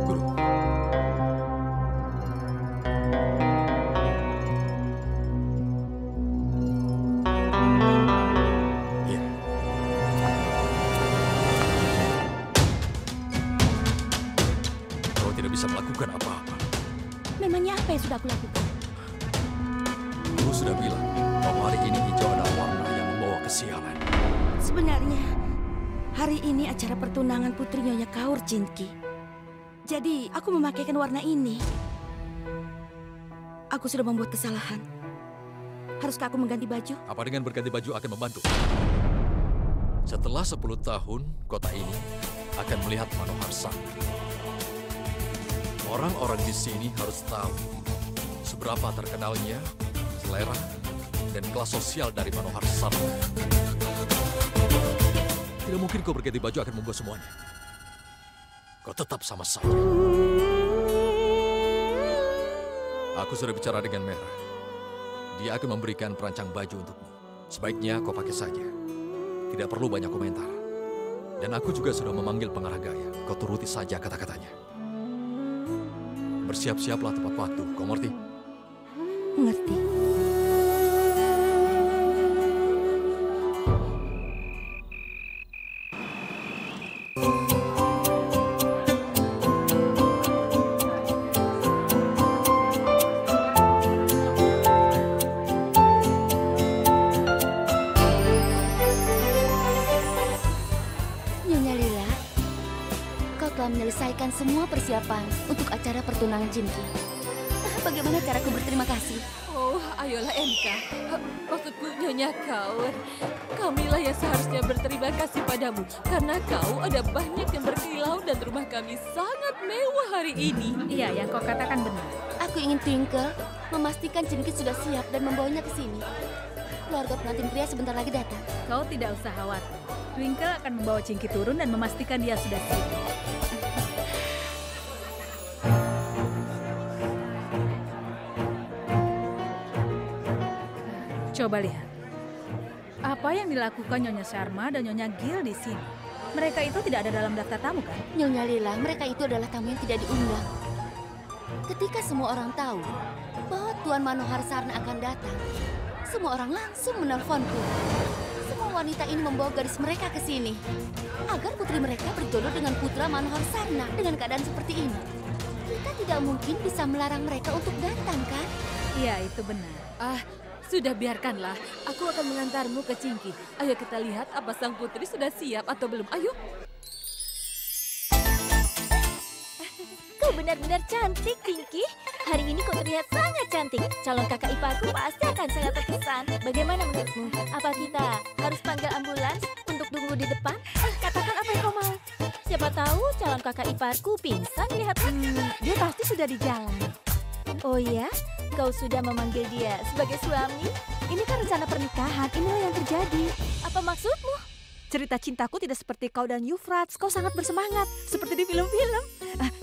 Speaker 10: Guru. Iya. Kau tidak bisa melakukan apa-apa.
Speaker 4: Memangnya apa yang sudah aku lakukan?
Speaker 10: Guru sudah bilang bahwa hari ini hijau adalah warna yang membawa kesialan.
Speaker 4: Sebenarnya, hari ini acara pertunangan Putri Nyonya Kaur Jinki. Jadi, aku memakaikan warna ini. Aku sudah membuat kesalahan. Haruskah aku mengganti baju?
Speaker 10: Apa dengan berganti baju akan membantu? Setelah 10 tahun, kota ini akan melihat Manohar Sarna. Orang-orang di sini harus tahu seberapa terkenalnya selera dan kelas sosial dari Manohar Sarna. Tidak mungkin kau berganti baju akan membuat semuanya. Kau tetap sama saja. Aku sudah bicara dengan Merah. Dia akan memberikan perancang baju untukmu. Sebaiknya kau pakai saja. Tidak perlu banyak komentar. Dan aku juga sudah memanggil pengarah gaya. Kau turuti saja kata-katanya. Bersiap-siaplah tepat waktu. Kau ngerti?
Speaker 4: Mengerti.
Speaker 5: Menyelesaikan semua persiapan untuk acara pertunangan Jinki. Bagaimana caraku berterima kasih?
Speaker 2: Oh, ayolah Enka. Maksudku Nyonya Kaur. Kamilah yang seharusnya berterima kasih padamu. Karena kau ada banyak yang berkilau dan rumah kami sangat mewah hari ini.
Speaker 1: Iya, yang kau katakan benar.
Speaker 5: Aku ingin Twinkle memastikan Jinki sudah siap dan membawanya ke sini. Keluarga pengantin pria sebentar lagi datang.
Speaker 1: Kau tidak usah khawatir. Twinkle akan membawa Jinki turun dan memastikan dia sudah siap. Coba lihat. Apa yang dilakukan Nyonya Sharma dan Nyonya Gil di sini? Mereka itu tidak ada dalam daftar tamu, kan?
Speaker 5: Nyonya Lila, mereka itu adalah tamu yang tidak diundang. Ketika semua orang tahu bahwa Tuan Manohar Sarna akan datang, semua orang langsung menelponku. Semua wanita ini membawa gadis mereka ke sini agar putri mereka berjodoh dengan putra Manohar Sarna. Dengan keadaan seperti ini, kita tidak mungkin bisa melarang mereka untuk datang, kan?
Speaker 1: Iya, itu benar.
Speaker 2: Sudah biarkanlah, aku akan mengantarmu ke Cingki. Ayo kita lihat apa sang putri sudah siap atau belum. Ayo.
Speaker 4: Kau benar-benar cantik, Pinky. Hari ini kau terlihat sangat cantik. Calon kakak iparku pasti akan sangat terkesan. Bagaimana menurutmu? Apa kita harus panggil ambulans untuk tunggu di depan? Katakan apa yang kau mau. Siapa tahu calon kakak iparku pingsan melihat
Speaker 6: Dia pasti sudah di jalan.
Speaker 4: Oh ya? Kau sudah memanggil dia sebagai suami?
Speaker 6: Ini kan rencana pernikahan, inilah yang terjadi.
Speaker 4: Apa maksudmu?
Speaker 6: Cerita cintaku tidak seperti kau dan Euphrates. Kau sangat bersemangat, seperti di film-film.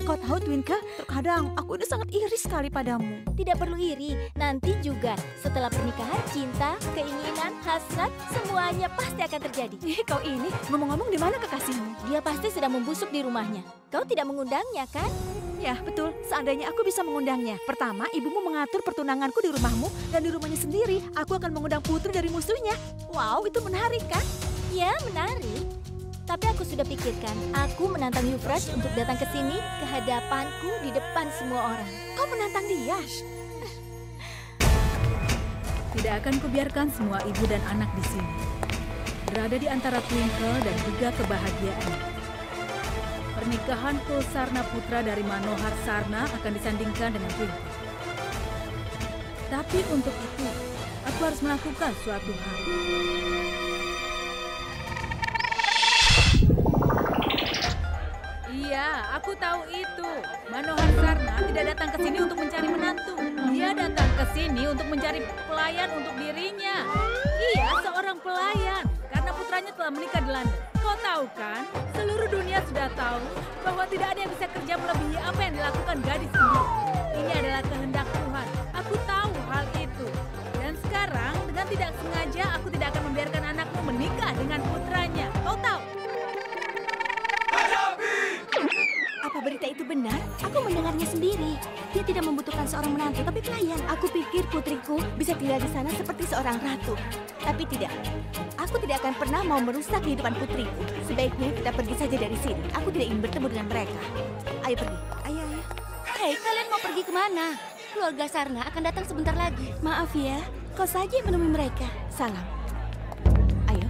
Speaker 6: Kau tahu, Twinkle, terkadang aku udah sangat iri sekali padamu.
Speaker 4: Tidak perlu iri, nanti juga setelah pernikahan, cinta, keinginan, hasrat, semuanya pasti akan terjadi.
Speaker 6: Kau ini, ngomong-ngomong di mana kekasihmu?
Speaker 4: Dia pasti sedang membusuk di rumahnya. Kau tidak mengundangnya, kan?
Speaker 6: Ya, betul. Seandainya aku bisa mengundangnya. Pertama, ibumu mengatur pertunanganku di rumahmu dan di rumahnya sendiri. Aku akan mengundang putri dari musuhnya. Wow, itu menarik kan?
Speaker 4: Ya, menarik. Tapi aku sudah pikirkan, aku menantang Euphrates untuk datang ke sini ke hadapanku di depan semua orang.
Speaker 6: Kau menantang dia?
Speaker 1: Tidak akan kubiarkan semua ibu dan anak di sini berada di antara Twinkle dan juga kebahagiaan. Pernikahan Kulsarna putra dari Manohar Sarna akan disandingkan dengan Twinkle. Tapi untuk itu, aku harus melakukan suatu hal. Iya, aku tahu itu. Manohar Sarna tidak datang ke sini untuk mencari menantu. Dia datang ke sini untuk mencari pelayan untuk dirinya. Iya, seorang pelayan. Karena putranya telah menikah di London. Kau tahu kan, seluruh dunia sudah tahu bahwa tidak ada yang bisa kerja melebihi apa yang dilakukan gadis ini. Ini adalah kehendak Tuhan. Aku tahu hal itu. Dan sekarang, dengan tidak sengaja, aku tidak akan membiarkan anakmu menikah dengan putranya. Kau tahu?
Speaker 6: Apa berita itu benar? Aku mendengarnya sendiri. Dia tidak membutuhkan seorang menantu, tapi pelayan. Aku pikir putriku bisa tinggal di sana seperti seorang ratu. Tapi tidak. Aku tidak akan pernah mau merusak kehidupan putriku. Sebaiknya kita pergi saja dari sini. Aku tidak ingin bertemu dengan mereka. Ayo pergi. Ayo, ayo.
Speaker 5: Hei, kalian mau pergi kemana? Keluarga Sarna akan datang sebentar lagi.
Speaker 6: Maaf ya, kau saja yang menemui mereka. Salam. Ayo.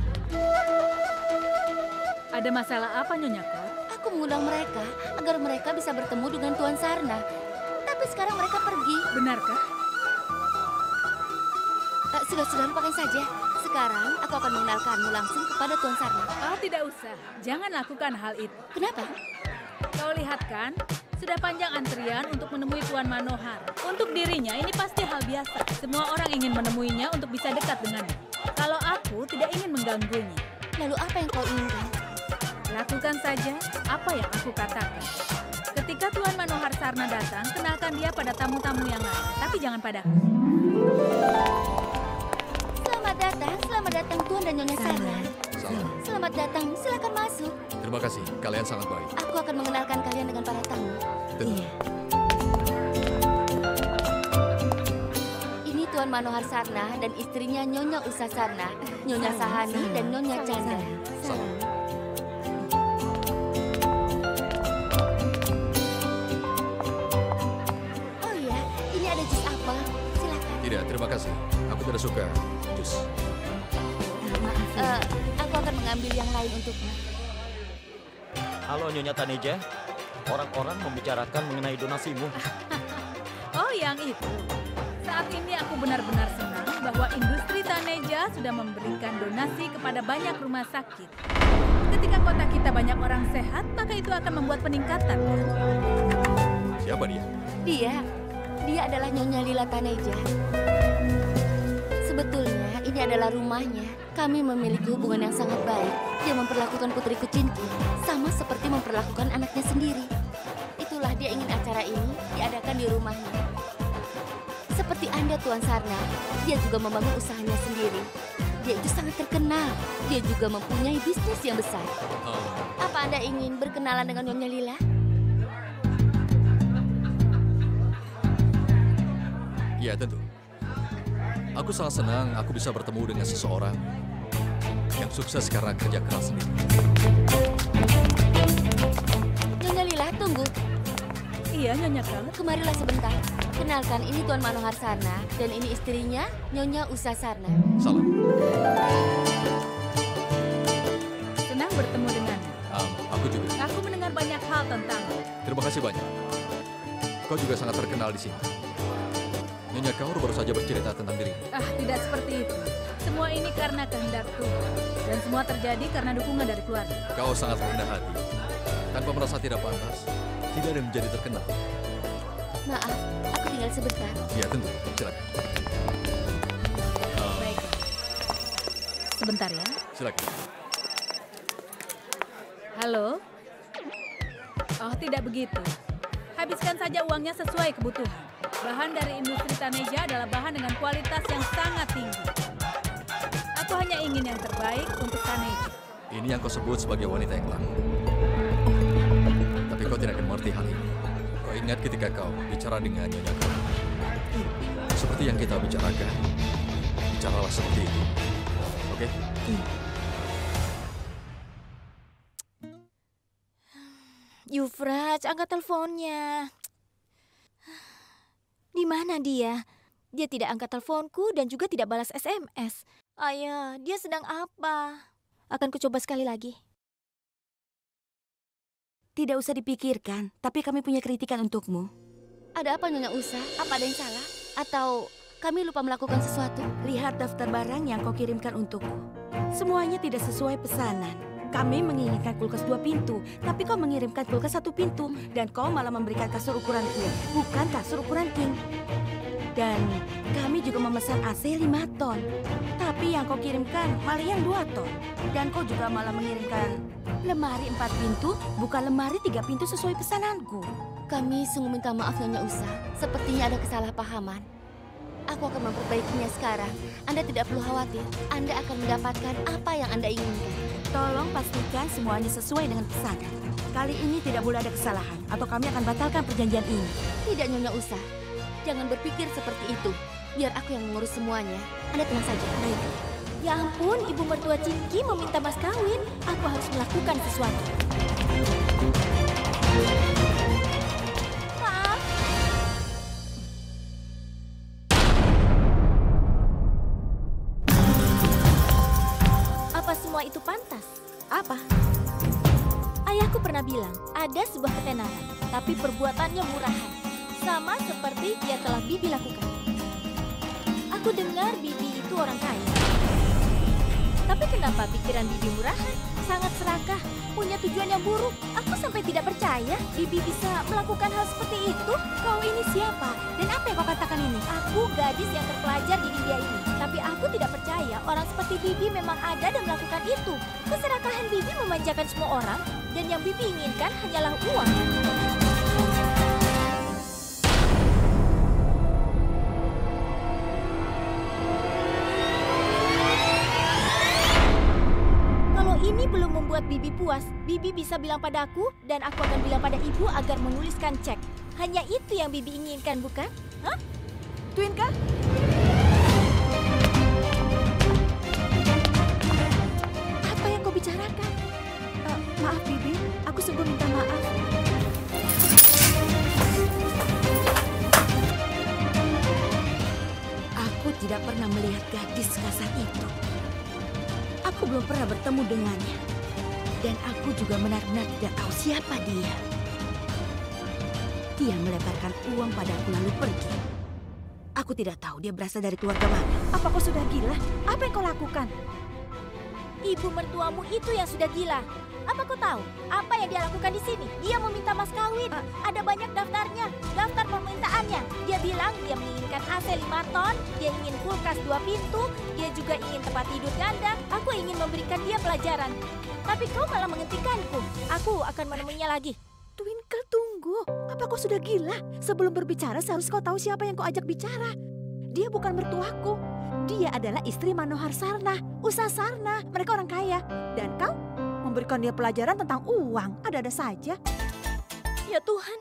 Speaker 1: Ada masalah apa, Nyonya Kor?
Speaker 5: Aku mengundang mereka agar mereka bisa bertemu dengan Tuan Sarna. Tapi sekarang mereka pergi.
Speaker 1: Benarkah?
Speaker 5: Sudah, lupakan saja. Sekarang aku akan mengenalkanmu langsung kepada Tuan Sarna.
Speaker 1: Oh, tidak usah. Jangan lakukan hal itu.
Speaker 5: Kenapa?
Speaker 1: Kau lihat kan, sudah panjang antrian untuk menemui Tuan Manohar. Untuk dirinya, ini pasti hal biasa. Semua orang ingin menemuinya untuk bisa dekat dengannya. Kalau aku tidak ingin mengganggunya.
Speaker 5: Lalu apa yang kau inginkan?
Speaker 1: Lakukan saja apa yang aku katakan. Ketika Tuan Manohar Sarna datang, kenalkan dia pada tamu-tamu yang lain. Tapi jangan padaku.
Speaker 5: Selamat datang Tuan dan Nyonya Sarna.
Speaker 10: Salam.
Speaker 5: Selamat datang, silakan masuk.
Speaker 10: Terima kasih, kalian sangat baik.
Speaker 5: Aku akan mengenalkan kalian dengan para tamu.
Speaker 10: Tentu.
Speaker 5: Ini Tuan Manohar Sarna dan istrinya Nyonya Usa Sarna, Nyonya Sahani dan Nyonya Chandra.
Speaker 10: Salam.
Speaker 5: Oh iya, ini ada jus apel. Silakan.
Speaker 10: Tidak, terima kasih. Aku tidak suka jus.
Speaker 5: Aku akan mengambil yang lain untukmu.
Speaker 9: Halo Nyonya Taneja, orang-orang membicarakan mengenai donasimu.
Speaker 1: Oh, yang itu. Saat ini aku benar-benar senang bahwa industri Taneja sudah memberikan donasi kepada banyak rumah sakit. Ketika kota kita banyak orang sehat, maka itu akan membuat peningkatan.
Speaker 10: Siapa dia?
Speaker 5: Dia adalah Nyonya Lila Taneja. Sebetulnya ini adalah rumahnya. Kami memiliki hubungan yang sangat baik. Dia memperlakukan putriku Cinki sama seperti memperlakukan anaknya sendiri. Itulah dia ingin acara ini diadakan di rumahnya. Seperti Anda Tuan Sarna, dia juga membangun usahanya sendiri. Dia itu sangat terkenal. Dia juga mempunyai bisnis yang besar. Apa Anda ingin berkenalan dengan Nyonya Lila?
Speaker 10: Ya, tentu. Aku sangat senang aku bisa bertemu dengan seseorang yang sukses karena kerja keras sendiri.
Speaker 5: Nyonya Lila, tunggu.
Speaker 1: iya, Nyonya Kel.
Speaker 5: Kemarilah sebentar. Kenalkan, ini Tuan Manohar Sarna dan ini istrinya, Nyonya Usa Sarna.
Speaker 10: Salam.
Speaker 1: Senang bertemu denganmu.
Speaker 10: Aku juga.
Speaker 1: Aku mendengar banyak hal tentangmu.
Speaker 10: Terima kasih banyak. Kau juga sangat terkenal di sini. Nyonya Kaur baru saja bercerita tentang dirimu.
Speaker 1: Tidak seperti itu. Semua ini karena kehendak Tuhan. Dan semua terjadi karena dukungan dari keluarga.
Speaker 10: Kau sangat rendah hati. Tanpa merasa tidak pantas, tidak ada yang menjadi terkenal.
Speaker 5: Maaf, aku tinggal sebentar.
Speaker 10: Iya, tentu. Silakan.
Speaker 1: Baik. Sebentar ya.
Speaker 10: Silakan.
Speaker 1: Halo? Oh, tidak begitu. Habiskan saja uangnya sesuai kebutuhan. Bahan dari industri Taneja adalah bahan dengan kualitas yang sangat tinggi. Aku hanya ingin yang terbaik untuk Taneja.
Speaker 10: Ini yang kau sebut sebagai wanita yang tangguh. Tapi kau tidak akan mengerti hal ini. Kau ingat ketika kau bicara dengan Nyonya Kaur. Seperti yang kita bicarakan, bicaralah seperti itu. Oke?
Speaker 4: Yuvraj, angkat teleponnya. Di mana dia? Dia tidak angkat teleponku dan juga tidak balas SMS. Ayah, dia sedang apa? Akan kucoba sekali lagi.
Speaker 12: Tidak usah dipikirkan, tapi kami punya kritikan untukmu.
Speaker 5: Ada apa, Nyonya Usa? Apa ada yang salah? Atau kami lupa melakukan sesuatu?
Speaker 12: Lihat daftar barang yang kau kirimkan untukku. Semuanya tidak sesuai pesanan. Kami menginginkan kulkas 2 pintu, tapi kau mengirimkan kulkas 1 pintu. Dan kau malah memberikan kasur ukuran queen, bukan kasur ukuran king. Dan kami juga memesan AC 5 ton. Tapi yang kau kirimkan malah yang 2 ton. Dan kau juga malah mengirimkan lemari 4 pintu, bukan lemari 3 pintu sesuai pesananku.
Speaker 5: Kami sungguh minta maaf, Nyonya Usa. Sepertinya ada kesalahpahaman. Aku akan memperbaikinya sekarang. Anda tidak perlu khawatir. Anda akan mendapatkan apa yang Anda inginkan.
Speaker 12: Tolong pastikan semuanya sesuai dengan pesanan. Kali ini tidak boleh ada kesalahan, atau kami akan batalkan perjanjian ini.
Speaker 5: Tidak, Nyonya Usa. Jangan berpikir seperti itu. Biar aku yang mengurus semuanya. Anda tenang saja.
Speaker 12: Baik.
Speaker 4: Ya ampun, ibu mertua Cingki meminta mas kawin. Aku harus melakukan sesuatu. Maaf. Apa semua itu pantas?
Speaker 12: Apa?
Speaker 4: Ayahku pernah bilang, ada sebuah ketenaran, tapi perbuatannya murahan. Sama seperti yang telah Bibi lakukan. Aku dengar Bibi itu orang kaya. Tapi kenapa pikiran Bibi murahan? Sangat serakah, punya tujuan yang buruk. Aku sampai tidak percaya Bibi bisa melakukan hal seperti itu. Kau ini siapa? Dan apa yang kau katakan ini? Aku gadis yang terpelajar di India ini. Tapi aku tidak percaya orang seperti Bibi memang ada dan melakukan itu. Keserakahan Bibi memanjakan semua orang. Dan yang Bibi inginkan hanyalah uang. Ini belum membuat Bibi puas. Bibi bisa bilang padaku dan aku akan bilang pada ibu agar menuliskan cek. Hanya itu yang Bibi inginkan, bukan? Hah?
Speaker 12: Twinka?
Speaker 4: Apa yang kau bicarakan?
Speaker 12: Maaf, Bibi. Aku sungguh minta maaf. Aku tidak pernah melihat gadis kasar itu. Aku belum pernah bertemu dengannya. Dan aku juga benar-benar tidak tahu siapa dia. Dia melemparkan uang padaku lalu pergi. Aku tidak tahu dia berasal dari keluarga mana.
Speaker 6: Apa kau sudah gila? Apa yang kau lakukan?
Speaker 4: Ibu mertuamu itu yang sudah gila. Apa kau tahu apa yang dia lakukan di sini? Dia meminta mas kawin. Ada banyak daftarnya, daftar permintaannya. Dia bilang dia menginginkan AC 5 ton, dia ingin kulkas 2 pintu, dia juga ingin tempat tidur ganda. Aku ingin memberikan dia pelajaran. Tapi kau malah menghentikanku. Aku akan menemuinya lagi.
Speaker 6: Twinkle, tunggu. Apa kau sudah gila? Sebelum berbicara seharusnya kau tahu siapa yang kau ajak bicara. Dia bukan mertuaku. Dia adalah istri Manohar Sarna, Usa Sarna. Mereka orang kaya. Dan kau memberikan dia pelajaran tentang uang. Ada-ada saja.
Speaker 4: Ya Tuhan,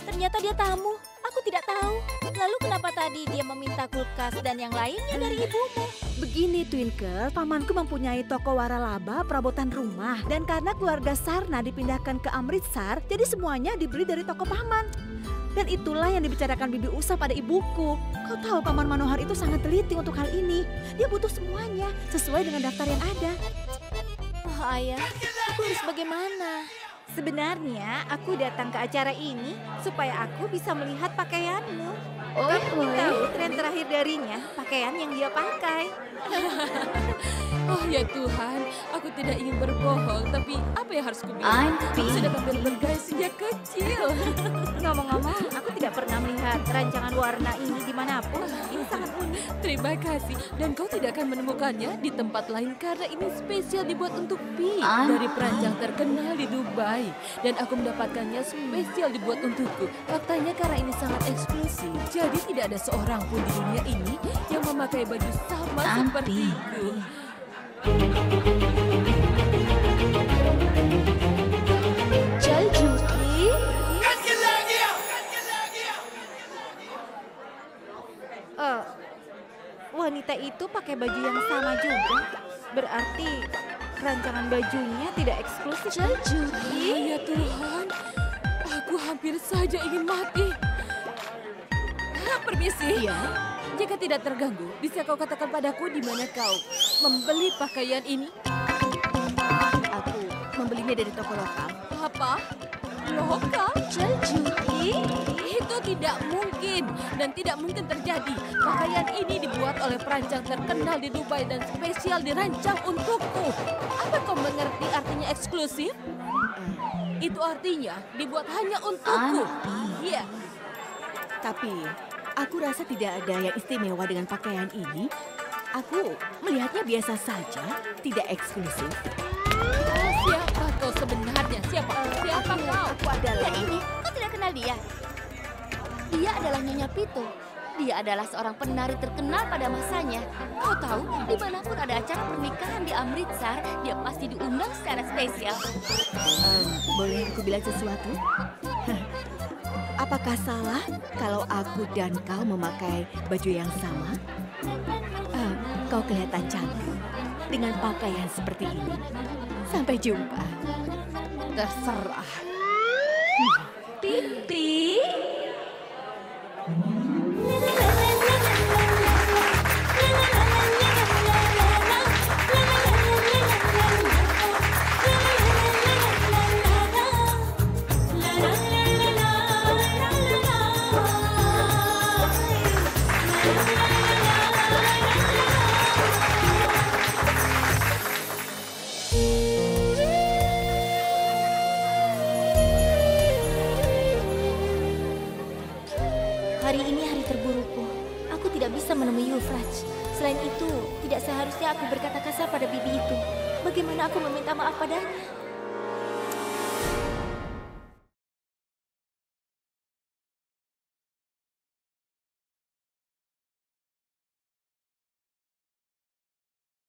Speaker 4: ternyata dia tamu. Aku tidak tahu. Lalu kenapa tadi dia meminta kulkas dan yang lainnya dari ibumu?
Speaker 6: Begini Twinkle, pamanku mempunyai toko waralaba perabotan rumah. Dan karena keluarga Sarna dipindahkan ke Amritsar, jadi semuanya dibeli dari toko paman. Dan itulah yang dibicarakan Bibi Usa pada ibuku. Kau tahu Paman Manohar itu sangat teliti untuk hal ini. Dia butuh semuanya sesuai dengan daftar yang ada.
Speaker 4: Oh ayah, aku harus bagaimana?
Speaker 6: Sebenarnya aku datang ke acara ini supaya aku bisa melihat pakaianmu.
Speaker 5: Oh,
Speaker 6: Kamu tahu tren terakhir darinya, pakaian yang dia pakai.
Speaker 2: Oh ya Tuhan, aku tidak ingin berbohong, tapi apa yang harus kubilang? Aku sudah tampil bergaya sejak kecil.
Speaker 6: Ngomong-ngomong, aku tidak pernah melihat rancangan warna ini dimanapun. Ini sangat unik.
Speaker 2: Terima kasih, dan kau tidak akan menemukannya di tempat lain karena ini spesial dibuat untuk Pi dari perancang terkenal di Dubai. Dan aku mendapatkannya spesial dibuat untukku. Faktanya karena ini sangat eksklusif, jadi tidak ada seorang pun di dunia ini yang memakai baju sama sepertiku.
Speaker 4: Jaljuki?
Speaker 6: Wanita itu pakai baju yang sama juga. Berarti rancangan bajunya tidak eksklusif.
Speaker 2: Ya Tuhan, aku hampir saja ingin mati. Permisi.
Speaker 6: Iya.
Speaker 2: Jika tidak terganggu, bisa kau katakan padaku di mana kau membeli pakaian ini?
Speaker 6: Aku membelinya dari toko lokal.
Speaker 2: Apa? Lokal?
Speaker 4: Jaljuki?
Speaker 2: Itu tidak mungkin dan tidak mungkin terjadi. Pakaian ini dibuat oleh perancang terkenal di Dubai dan spesial dirancang untukku. Apa kau mengerti artinya eksklusif? Itu artinya dibuat hanya untukku. Iya.
Speaker 6: Tapi aku rasa tidak ada yang istimewa dengan pakaian ini. Aku melihatnya biasa saja, tidak eksklusif.
Speaker 2: Siapa kau sebenarnya? Siapa kau?
Speaker 6: Aku adalah
Speaker 5: ini, kau tidak kenal dia? Dia adalah Nyonya Pito. Dia adalah seorang penari terkenal pada masanya. Kau tahu, dimanapun ada acara pernikahan di Amritsar, dia pasti diundang secara spesial.
Speaker 6: Boleh aku bilang sesuatu? Apakah salah kalau aku dan kau memakai baju yang sama? Kau kelihatan cantik dengan pakaian seperti ini. Sampai jumpa.
Speaker 2: Terserah.
Speaker 4: Pipi? Hari ini hari terburukku. Aku tidak bisa menemui Yufraj. Selain itu, tidak seharusnya aku berkata kasar pada bibi itu. Bagaimana aku meminta maaf padanya?